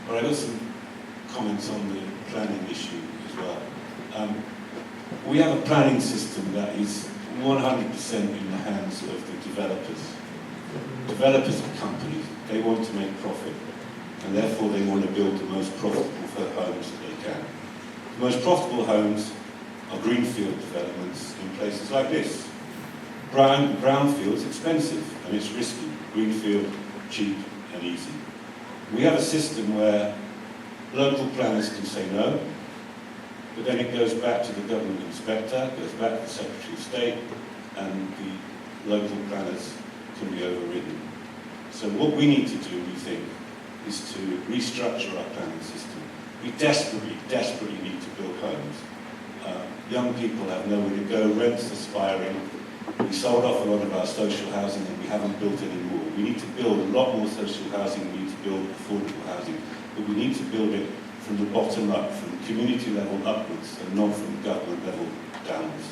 But I've got some comments on the planning issue as well. We have a planning system that is 100% in the hands of the developers. Developers are companies. They want to make profit, and therefore they want to build the most profitable homes that they can. The most profitable homes are greenfield developments in places like this. Brownfield's expensive and it's risky. Greenfield, cheap and easy. We have a system where local planners can say no, but then it goes back to the government inspector, goes back to the Secretary of State, and the local planners can be overridden. So what we need to do, we think, is to restructure our planning system. We desperately need to build homes. Young people have nowhere to go, rents are spiraling. We sold off a lot of our social housing and we haven't built any more. We need to build a lot more social housing, we need to build affordable housing, but we need to build it from the bottom up, from community level upwards, and not from government level downwards.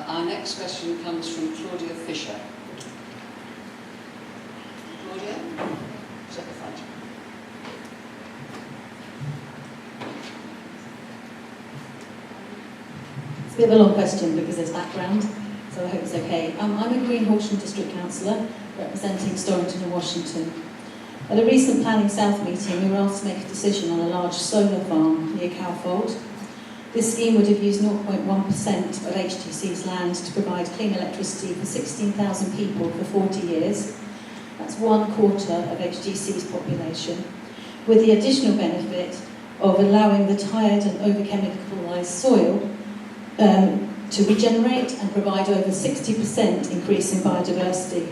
Our next question comes from Claudia Fisher. Claudia, is at the front. It's a bit of a long question because there's background, so I hope it's okay. I'm a Green Horsham District Councillor representing Storrington and Washington. At a recent Planning South meeting, we were asked to make a decision on a large solar farm near Cowfold. This scheme would have used 0.1% of HTC's land to provide clean electricity for 16,000 people for 40 years. That's 1/4 of HTC's population, with the additional benefit of allowing the tired and over-chemicalised soil to regenerate and provide over 60% increase in biodiversity.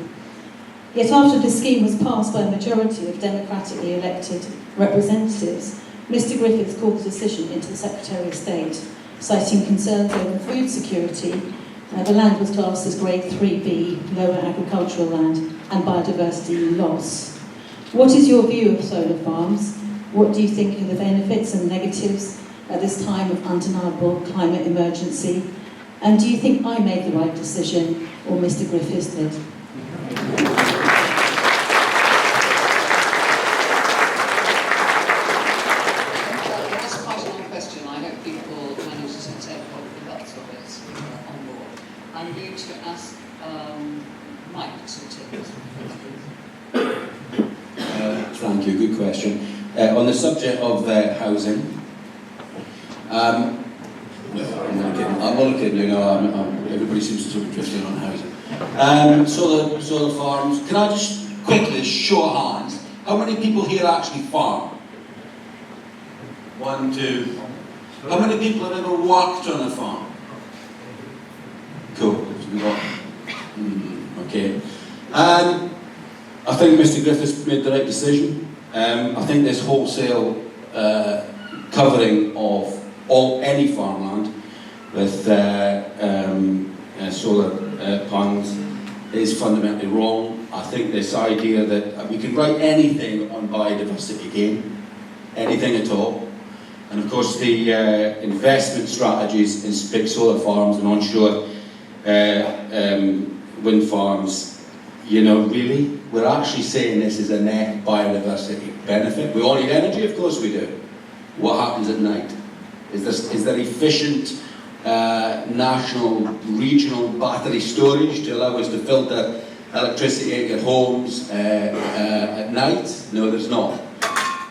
Yet after the scheme was passed by a majority of democratically elected representatives, Mr Griffith called the decision into the Secretary of State, citing concerns over food security. The land was classed as Grade 3B, lower agricultural land, and biodiversity loss. What is your view of solar farms? What do you think are the benefits and negatives at this time of undeniable climate emergency? And do you think I made the right decision, or Mr Griffith did? Thank you, good question. On the subject of housing, I'm not kidding, everybody seems to be drifting on housing. Solar farms, can I just quickly show of hands, how many people here actually farm? 1, 2. How many people have ever worked on a farm? Cool, so we got, okay. I think Mr Griffiths made the right decision. I think this wholesale covering of any farmland with solar panels is fundamentally wrong. I think this idea that we can write anything on biodiversity gain, anything at all. And of course the investment strategies in big solar farms and onshore wind farms, you know, really, we're actually saying this is a net biodiversity benefit. We all need energy, of course we do. What happens at night? Is there efficient national, regional battery storage to allow us to filter electricity at your homes at night? No, there's not.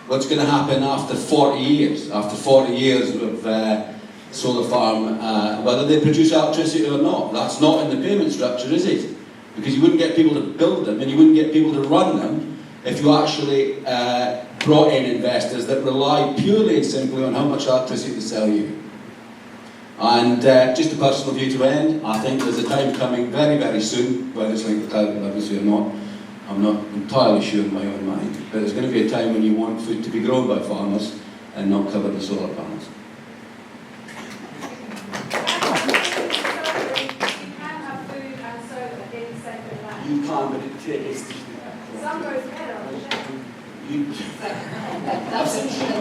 What's going to happen after 40 years? After 40 years of solar farm, whether they produce electricity or not? That's not in the payment structure, is it? Because you wouldn't get people to build them and you wouldn't get people to run them if you actually brought in investors that rely purely and simply on how much electricity they sell you. And just a personal view to end, I think there's a time coming very, very soon, whether it's linked to climate obviously or not, I'm not entirely sure in my own mind, but there's going to be a time when you want food to be grown by farmers and not covered with solar panels. You can't, but it's Some goes better. That's a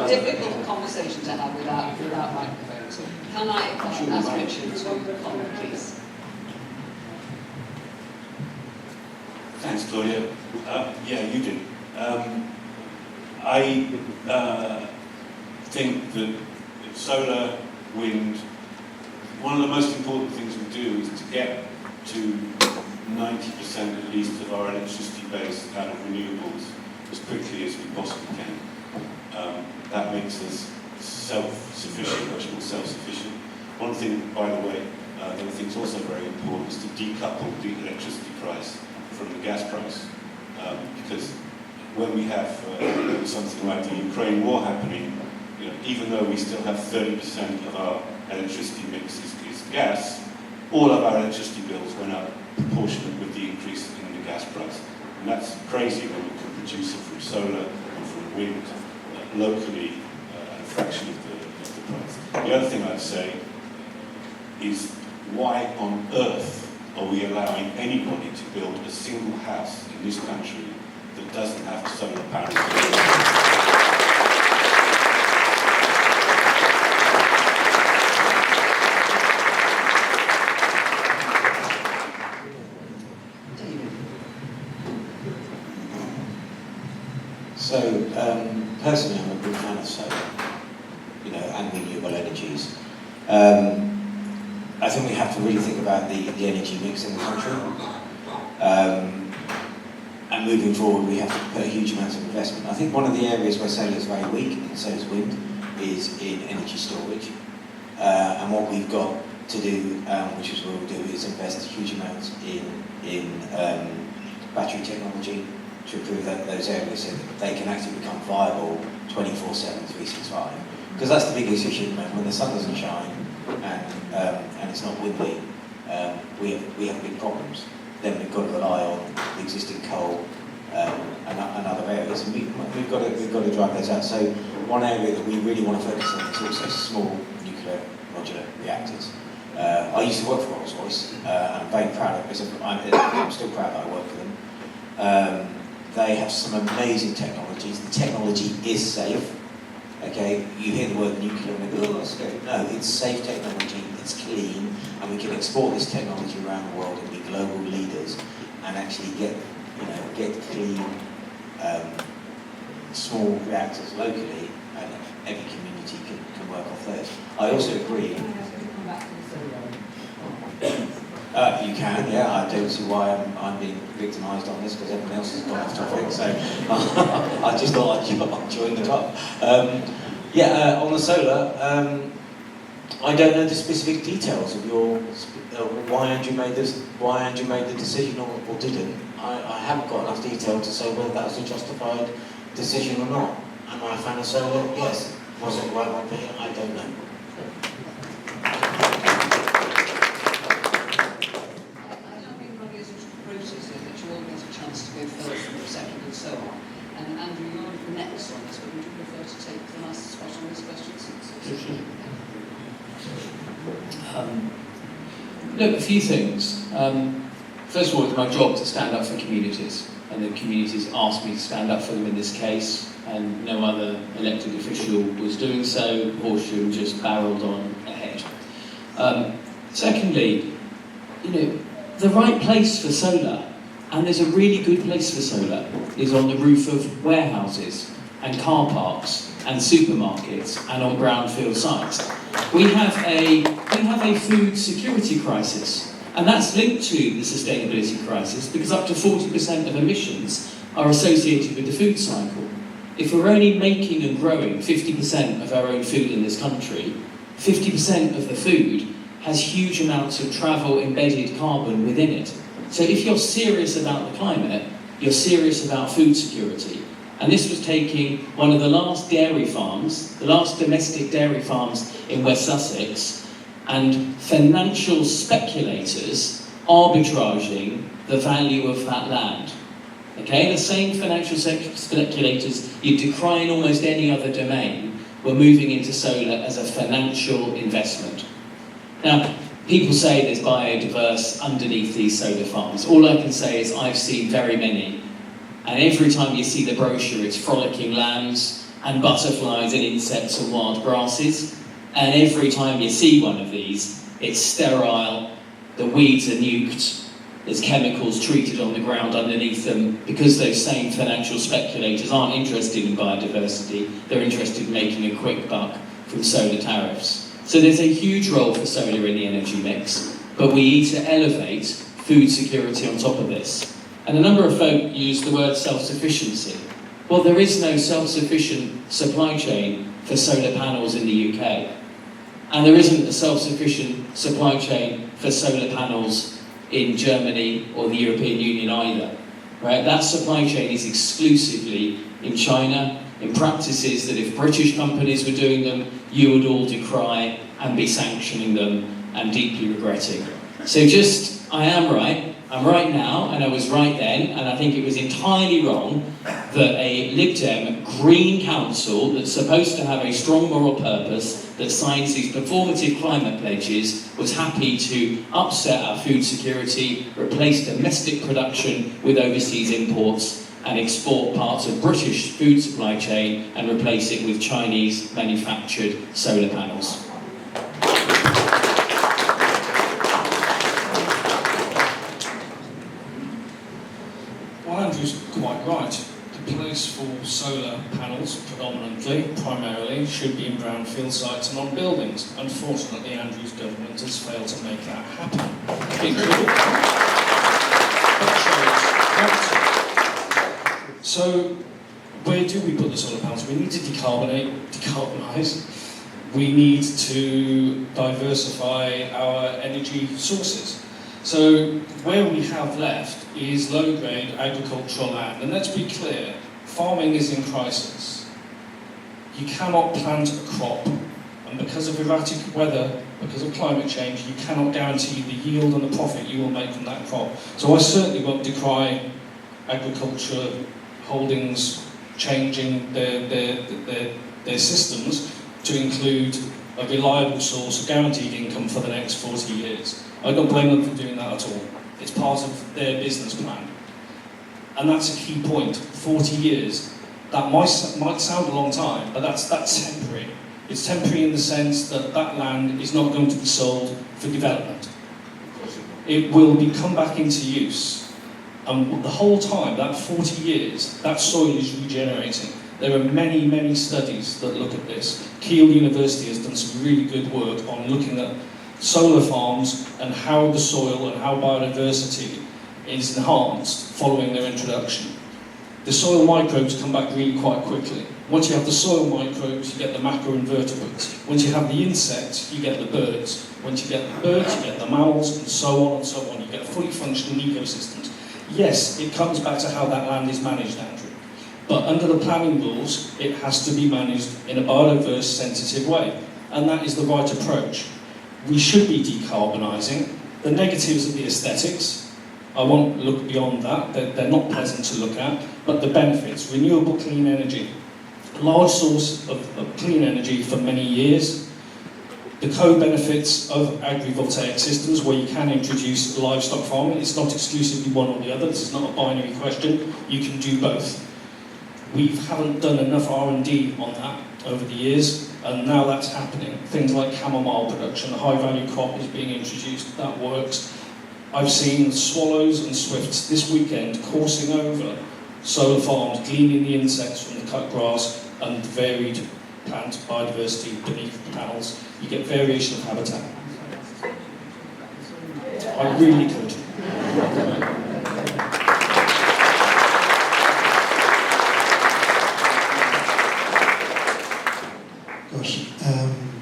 difficult conversation to have without microphones. Can I ask Richard to comment, please? Thanks, Claudia. Yeah, you do. I think that solar, wind, one of the most important things we do is to get to 90% at least of our electricity base out of renewables as quickly as we possibly can. That makes us self-sufficient, much more self-sufficient. One thing, by the way, the other thing's also very important is to decouple the electricity price from the gas price. Because when we have something like the Ukraine war happening, you know, even though we still have 30% of our electricity mix is gas, all of our electricity bills went up proportionate with the increase in the gas price. And that's crazy when we can produce it from solar and from wind locally at a fraction of the price. The other thing I'd say is, why on earth are we allowing anybody to build a single house in this country that doesn't have solar panels? So, personally, I'm a big fan of solar, you know, and renewable energies. I think we have to really think about the energy mix in the country. And moving forward, we have to put huge amounts of investment. I think one of the areas where solar is very weak, and so is wind, is in energy storage. And what we've got to do, which is what we'll do, is invest huge amounts in battery technology to improve those areas so that they can actually become viable 24/7, 365. Because that's the biggest issue at the moment. When the sun doesn't shine and it's not windy, we have big problems. Then we've got to rely on the existing coal and other areas, and we've got to drive those out. So one area that we really want to focus on is also small nuclear modular reactors. I used to work for Rolls-Royce, and I'm very proud of it. I'm still proud that I work for them. They have some amazing technologies. The technology is safe. Okay, you hear the word nuclear and you go, oh, no, it's safe technology, it's clean, and we can export this technology around the world and be global leaders and actually get clean small reactors locally, and every community can work off those. I also agree. You can, yeah. I don't see why I'm being victimised on this because everyone else has gone off topic. So I just thought I'd join the club. On the solar, I don't know the specific details of your why Andrew made the decision or didn't. I haven't got enough detail to say whether that was a justified decision or not. Am I a fan of solar? Yes. Was it the right one for him? I don't know. Andrew, you're next on this, but would you prefer to take the last spot on this question? Look, a few things. First of all, it's my job to stand up for communities, and the communities asked me to stand up for them in this case. and no other elected official was doing so. Horsham just barreled on ahead. Secondly, the right place for solar, and there's a really good place for solar, is on the roof of warehouses and car parks and supermarkets and on brownfield sites. We have a food security crisis, and that's linked to the sustainability crisis because up to 40% of emissions are associated with the food cycle. If we're only making and growing 50% of our own food in this country, 50% of the food has huge amounts of travel embedded carbon within it. So if you're serious about the climate, you're serious about food security. And this was taking one of the last dairy farms, the last domestic dairy farms in West Sussex, and financial speculators arbitraging the value of that land. Okay, the same financial speculators you decry in almost any other domain were moving into solar as a financial investment. Now, people say there's biodiverse underneath these solar farms. All I can say is I've seen very many. And every time you see the brochure, it's frolicking lambs and butterflies and insects and wild grasses. And every time you see one of these, it's sterile, the weeds are nuked, there's chemicals treated on the ground underneath them because those same financial speculators aren't interested in biodiversity, they're interested in making a quick buck from solar tariffs. So there's a huge role for solar in the energy mix, but we need to elevate food security on top of this. And a number of folk use the word self-sufficiency. Well, there is no self-sufficient supply chain for solar panels in the UK. And there isn't a self-sufficient supply chain for solar panels in Germany or the European Union either. Right? That supply chain is exclusively in China, in practices that if British companies were doing them, you would all decry and be sanctioning them and deeply regretting. So I am right. I'm right now, and I was right then, and I think it was entirely wrong that a Lib Dem Green Council that's supposed to have a strong moral purpose, that signs these performative climate pledges, was happy to upset our food security, replace domestic production with overseas imports, and export parts of British food supply chain and replace it with Chinese manufactured solar panels. Andrew's quite right. The place for solar panels, primarily, should be in brownfield sites and on buildings. Unfortunately, Andrew's government has failed to make that happen. So, where do we put the solar panels? We need to decarbonise. We need to diversify our energy sources. So where we have left is low-grade agricultural land. And let's be clear, farming is in crisis. You cannot plant a crop, and because of erratic weather, because of climate change, you cannot guarantee the yield and the profit you will make from that crop. So I certainly won't decry agriculture holdings changing their systems to include a reliable source of guaranteed income for the next 40 years. I don't blame them for doing that at all. It's part of their business plan. And that's a key point. 40 years. That might sound a long time, but that's temporary. It's temporary in the sense that that land is not going to be sold for development. It will come back into use. And the whole time, that 40 years, that soil is regenerating. There are many, many studies that look at this. Keele University has done some really good work on looking at solar farms and how the soil and how biodiversity is enhanced following their introduction. The soil microbes come back really quite quickly. Once you have the soil microbes, you get the macroinvertebrates. Once you have the insects, you get the birds. Once you get the birds, you get the mammals, and so on and so on. You get fully functioning ecosystems. Yes, it comes back to how that land is managed, Andrew. But under the planning rules, it has to be managed in a biodiverse, sensitive way. And that is the right approach. We should be decarbonising. The negatives are the aesthetics. I won't look beyond that. They're not pleasant to look at. But the benefits, renewable clean energy, large source of clean energy for many years. The co-benefits of agrivoltaic systems where you can introduce livestock farming. It's not exclusively one or the other. This is not a binary question. You can do both. we haven't done enough R&D on that over the years, and now that's happening. Things like chamomile production, a high-value crop is being introduced, that works. I've seen swallows and swifts this weekend coursing over solar farms, gleaning the insects from the cut grass and the varied plant biodiversity beneath the panels. You get variation of habitat. I really could. Gosh,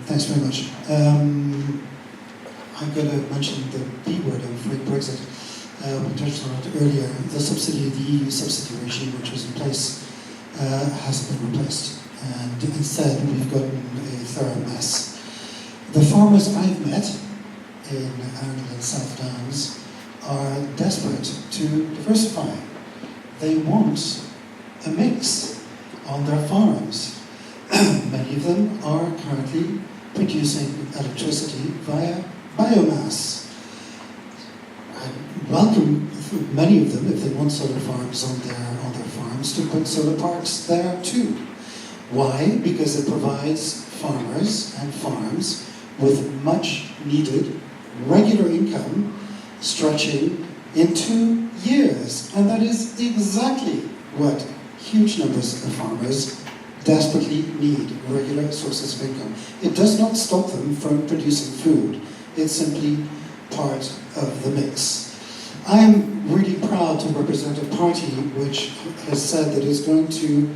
thanks very much. I'm going to mention the B word, I'm afraid, Brexit. We touched on it earlier. The subsidy, the EU subsidy regime, which was in place, hasn't been replaced. And instead, we've gotten a thorough mess. The farmers I've met in Arundel and South Downs are desperate to diversify. They want a mix on their farms. Many of them are currently producing electricity via biomass. I welcome many of them, if they want solar farms on their farms, to put solar parks there too. Why? Because it provides farmers and farms with much needed regular income stretching into years. And that is exactly what huge numbers of farmers desperately need, regular sources of income. It does not stop them from producing food. It's simply part of the mix. I am really proud to represent a party which has said that it's going to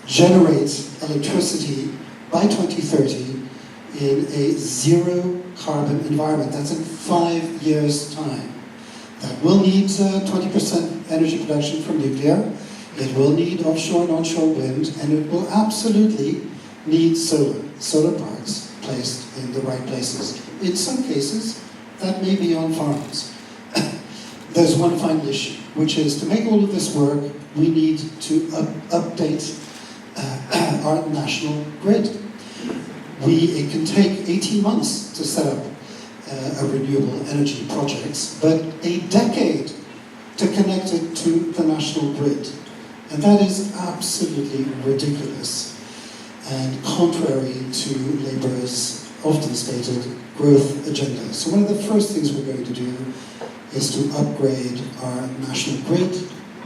generate electricity by 2030 in a zero carbon environment. That's in 5 years' time. That will need 20% energy production from nuclear. It will need offshore and onshore wind, and it will absolutely need solar parks placed in the right places. In some cases, that may be on farms. There's one final issue, which is to make all of this work, we need to update our national grid. It can take 18 months to set up a renewable energy projects, but a decade to connect it to the national grid. And that is absolutely ridiculous and contrary to Labour's often stated growth agenda. So one of the first things we're going to do is to upgrade our national grid,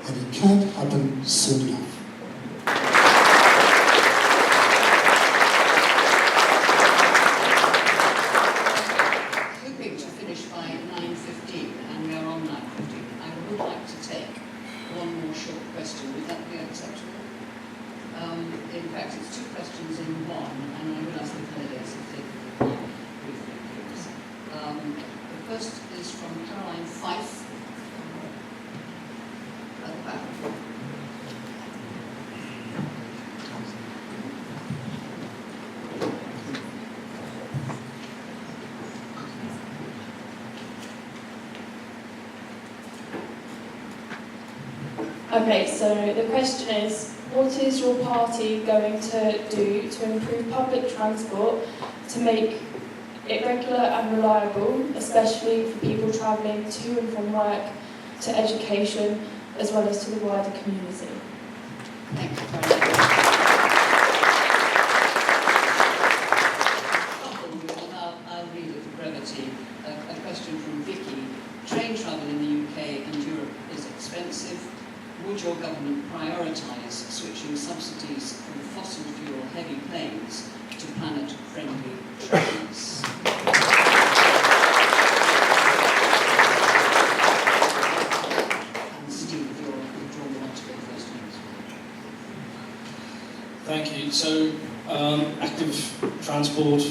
and it can't happen soon enough. Hoping to finish by 9:15, and we are on 9:15. I would like to take one more short question. Would that be acceptable? In fact, it's two questions in one, and I would ask the candidates if they could reply briefly, please. The first is from Caroline Fife at the back. Okay, so the question is, what is your party going to do to improve public transport to make it regular and reliable, especially for people travelling to and from work, to education, as well as to the wider community? Thank you very much. I'll read it for brevity. A question from Vicky. Train travel in the UK and Europe is expensive. Would your government prioritise switching subsidies from fossil fuel heavy planes to planet-friendly trains? And Steve, you're the one to go first. Thank you. So, active transport,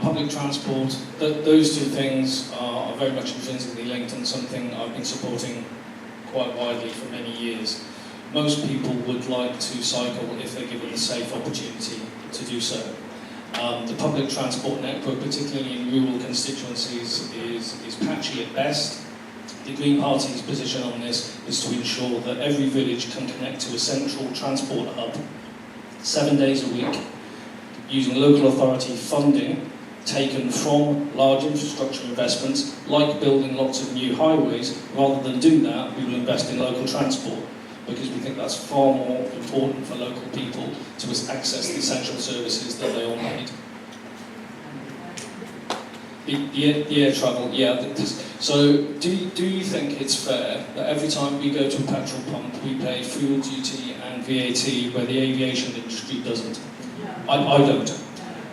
public transport, those two things are very much intrinsically linked and something I've been supporting quite widely for many years. Most people would like to cycle if they're given a safe opportunity to do so. The public transport network, particularly in rural constituencies, is patchy at best. The Green Party's position on this is to ensure that every village can connect to a central transport hub 7 days a week, using local authority funding taken from large infrastructure investments, like building lots of new highways. Rather than do that, we will invest in local transport. because we think that's far more important for local people to access the essential services that they all need. The air travel, yeah. So do you think it's fair that every time we go to a petrol pump we pay fuel duty and VAT where the aviation industry doesn't? I don't.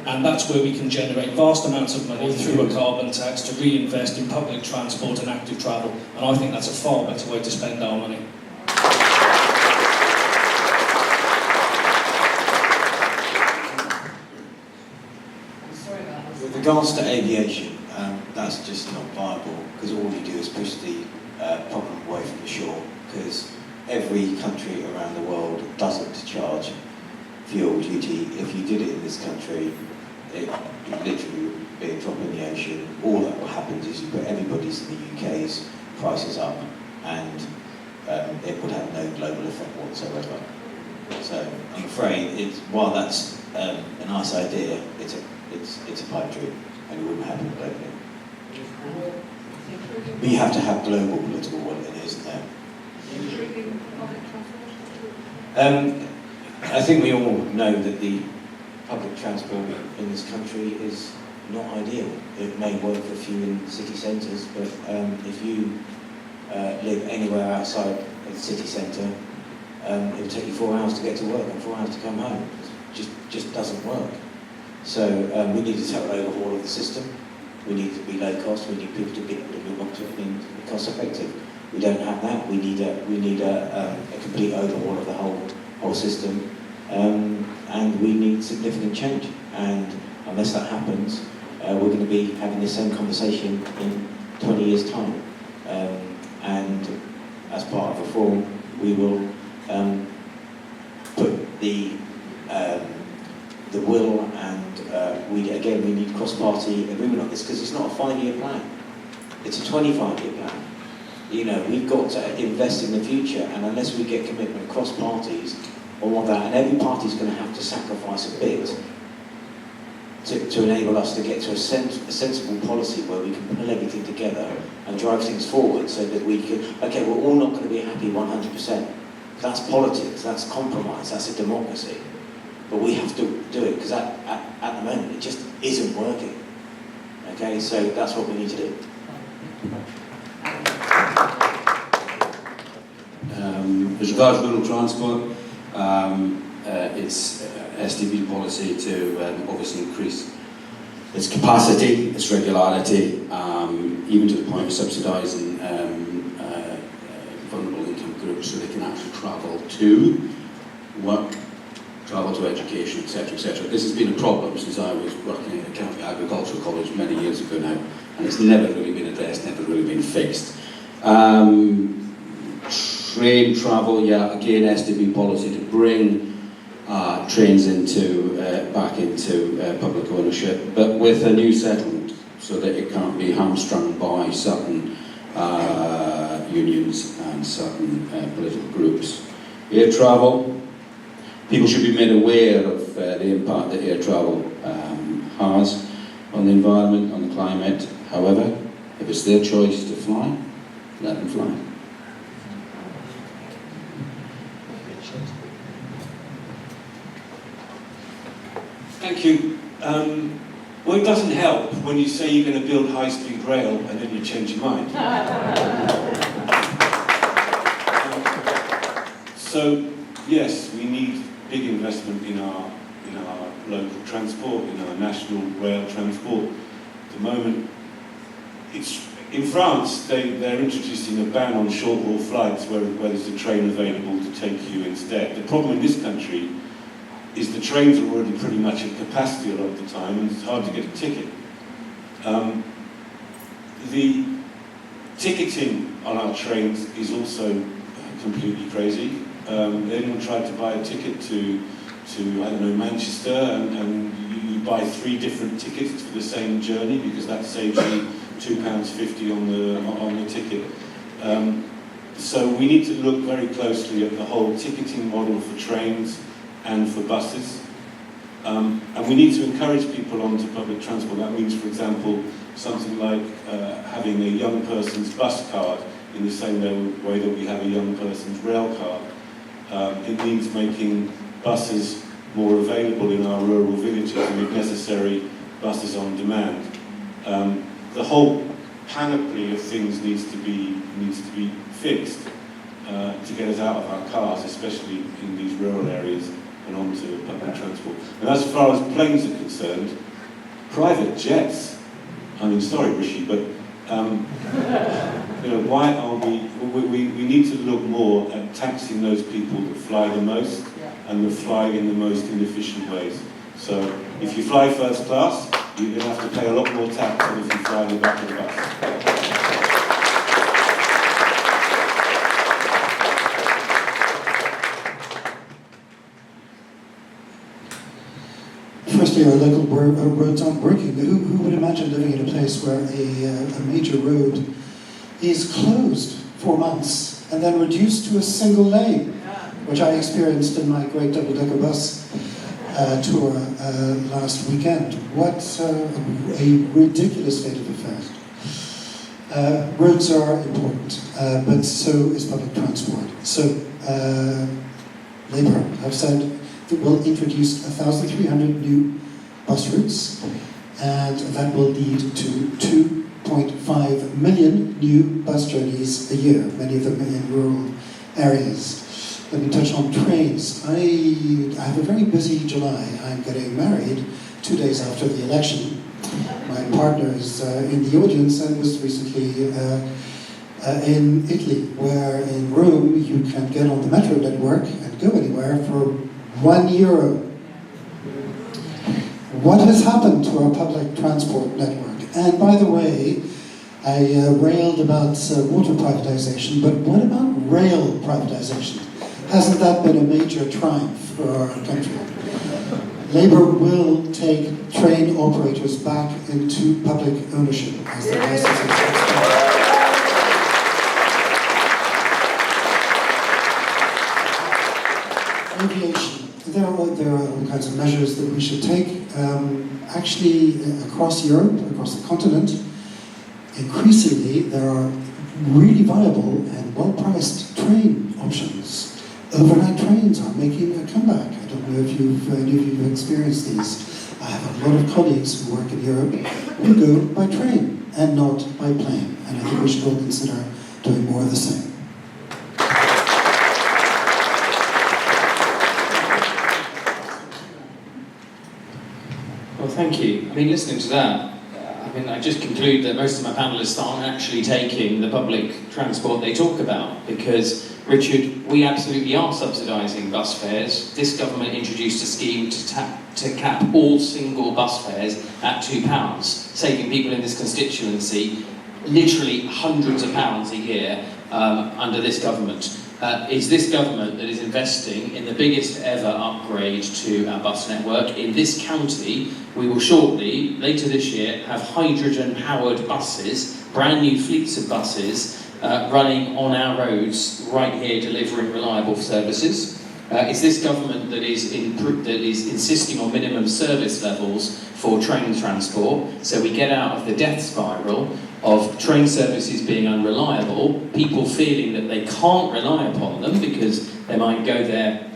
And that's where we can generate vast amounts of money through a carbon tax to reinvest in public transport and active travel. And I think that's a far better way to spend our money. With regards to aviation, that's just not viable, because all you do is push the problem away from the shore, because every country around the world doesn't charge fuel duty. If you did it in this country, it literally would be a drop in the ocean. All that will happen is you put everybody's in the UK's prices up, and it would have no global effect whatsoever. So I'm afraid, while that's a nice idea, it's a pipe dream, and it wouldn't happen globally. But you have to have global political will, isn't there? I think we all know that the public transport in this country is not ideal. It may work for a few in city centres, but if you live anywhere outside of the city centre, it will take you 4 hours to get to work and 4 hours to come home. It just doesn't work. So we need a total overhaul of the system. We need to be low cost. We need people to be able to move on to it and be cost effective. We don't have that. We need a complete overhaul of the whole system, and we need significant change. And unless that happens, we're going to be having the same conversation in 20 years' time. And as part of reform, we will put the will, and we need cross-party agreement on this, because it's not a 5-year plan. It's a 25-year plan. You know, we've got to invest in the future, and unless we get commitment across parties on all that, and every party's going to have to sacrifice a bit to enable us to get to a sensible policy where we can pull everything together and drive things forward, so that we can, okay, we're all not going to be happy 100%. That's politics, that's compromise, that's a democracy. But we have to do it, because at the moment it just isn't working. Okay, so that's what we need to do. As regards rural transport, it's STB policy to obviously increase its capacity, its regularity, even to the point of subsidising vulnerable income groups so they can actually travel to work, travel to education, etc., etc. This has been a problem since I was working at a county agricultural college many years ago now, and it's never really been addressed, never really been fixed. Train travel, yeah, again, STB policy to bring trains back into public ownership, but with a new settlement, so that it can't be hamstrung by certain unions and certain political groups. Air travel, people should be made aware of the impact that air travel has on the environment, on the climate. However, if it's their choice to fly, let them fly. Thank you. Well, it doesn't help when you say you're going to build high-speed rail and then you change your mind. So, yes, we need big investment in our local transport, in our national rail transport. At the moment, in France, they're introducing a ban on short-haul flights where there's a train available to take you instead. The problem in this country is the trains are already pretty much at capacity a lot of the time, and it's hard to get a ticket. The ticketing on our trains is also completely crazy. Anyone tried to buy a ticket to I don't know, Manchester, and you buy 3 different tickets for the same journey, because that saves you £2.50 on the ticket. So we need to look very closely at the whole ticketing model for trains and for buses. And we need to encourage people onto public transport. That means, for example, something like having a young person's bus card in the same way that we have a young person's rail card. It means making buses more available in our rural villages, and if necessary, buses on demand. The whole panoply of things needs to be fixed to get us out of our cars, especially in these rural areas, and onto public transport. And as far as planes are concerned, private jets, I mean, sorry Rishi, but you know, why are we need to look more at taxing those people that fly the most and that fly in the most inefficient ways. So if you fly first class, you're going to have to pay a lot more tax than if you fly in the back of the bus. Firstly, our local roads aren't working. Who would imagine living in a place where a major road is closed for months and then reduced to a single lane, which I experienced in my great double-decker bus tour last weekend. What a ridiculous state of affairs. Roads are important, but so is public transport. So Labour have said that will introduce 1,300 new bus routes, and that will lead to 2.5 million new bus journeys a year, many of them in rural areas. Let me touch on trains. I have a very busy July. I'm getting married 2 days after the election. My partner is in the audience and was recently in Italy, where in Rome you can get on the metro network and go anywhere for €1. What has happened to our public transport network? And by the way, I railed about water privatization, but what about rail privatization? Hasn't that been a major triumph for our country? Labour will take train operators back into public ownership as the licenses expire. Aviation. There are all kinds of measures that we should take. Actually, across Europe, across the continent, increasingly there are really viable and well-priced train options. Overnight trains are making a comeback. I don't know if any of you have experienced these. I have a lot of colleagues who work in Europe who go by train and not by plane. And I think we should all consider doing more of the same. Well, thank you. I mean, listening to that, I just conclude that most of my panellists aren't actually taking the public transport they talk about, because, Richard, we absolutely are subsidising bus fares. This government introduced a scheme to cap all single bus fares at £2, saving people in this constituency literally hundreds of pounds a year under this government. It's this government that is investing in the biggest ever upgrade to our bus network. In this county, we will shortly, later this year, have hydrogen-powered buses, brand new fleets of buses, running on our roads right here, delivering reliable services. It's this government that is insisting on minimum service levels for train transport, so we get out of the death spiral of train services being unreliable, people feeling that they can't rely upon them because they might go there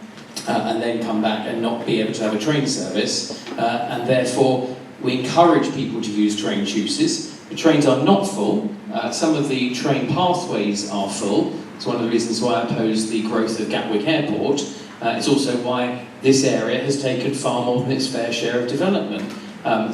and then come back and not be able to have a train service, and therefore we encourage people to use train choices. The trains are not full. Some of the train pathways are full. It's one of the reasons why I oppose the growth of Gatwick Airport. It's also why this area has taken far more than its fair share of development.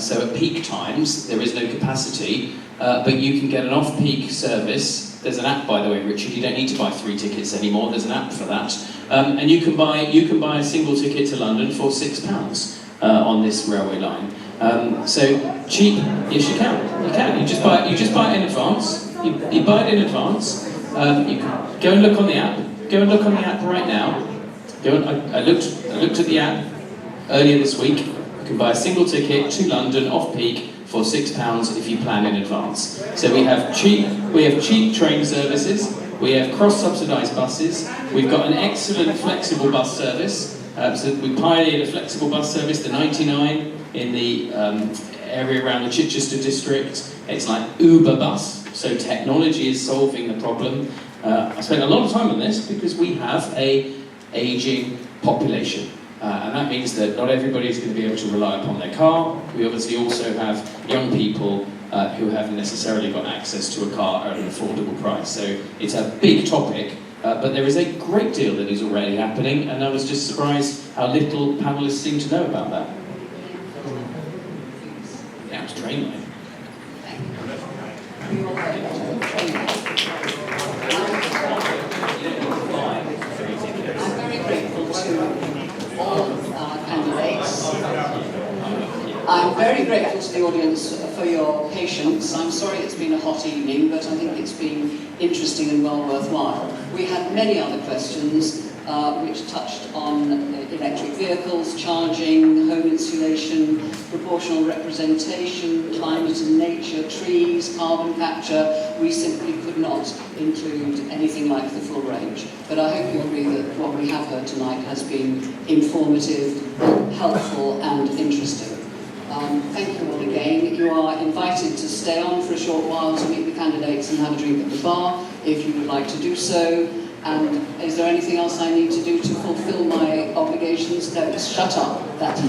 So at peak times, there is no capacity, but you can get an off-peak service. There's an app, by the way, Richard. You don't need to buy 3 tickets anymore. There's an app for that. And you can buy a single ticket to London for £6 on this railway line. So cheap, yes you can. You can. You just buy it in advance. You buy it in advance. You can go and look on the app. Go and look on the app right now. I looked at the app earlier this week. You can buy a single ticket to London off peak for £6 if you plan in advance. So we have cheap train services. We have cross-subsidised buses. We've got an excellent flexible bus service. So we pioneered a flexible bus service, the 99, in the area around the Chichester district. It's like Uber bus, so technology is solving the problem. I spent a lot of time on this because we have a ageing population. And that means that not everybody is going to be able to rely upon their car. We obviously also have young people who haven't necessarily got access to a car at an affordable price. So it's a big topic, but there is a great deal that is already happening, and I was just surprised how little panellists seem to know about that. Yeah, it's train line. I'm very grateful to all of our candidates. I'm very grateful to the audience for your patience. I'm sorry it's been a hot evening, but I think it's been interesting and well worthwhile. We had many other questions which touched on electric vehicles, charging, home insulation, proportional representation, climate and nature, trees, carbon capture. We simply could not include anything like the full range. But I hope you agree that what we have heard tonight has been informative, helpful and interesting. Thank you all again. You are invited to stay on for a short while to meet the candidates and have a drink at the bar if you would like to do so. And is there anything else I need to do to fulfil my obligations? No, just shut up. That's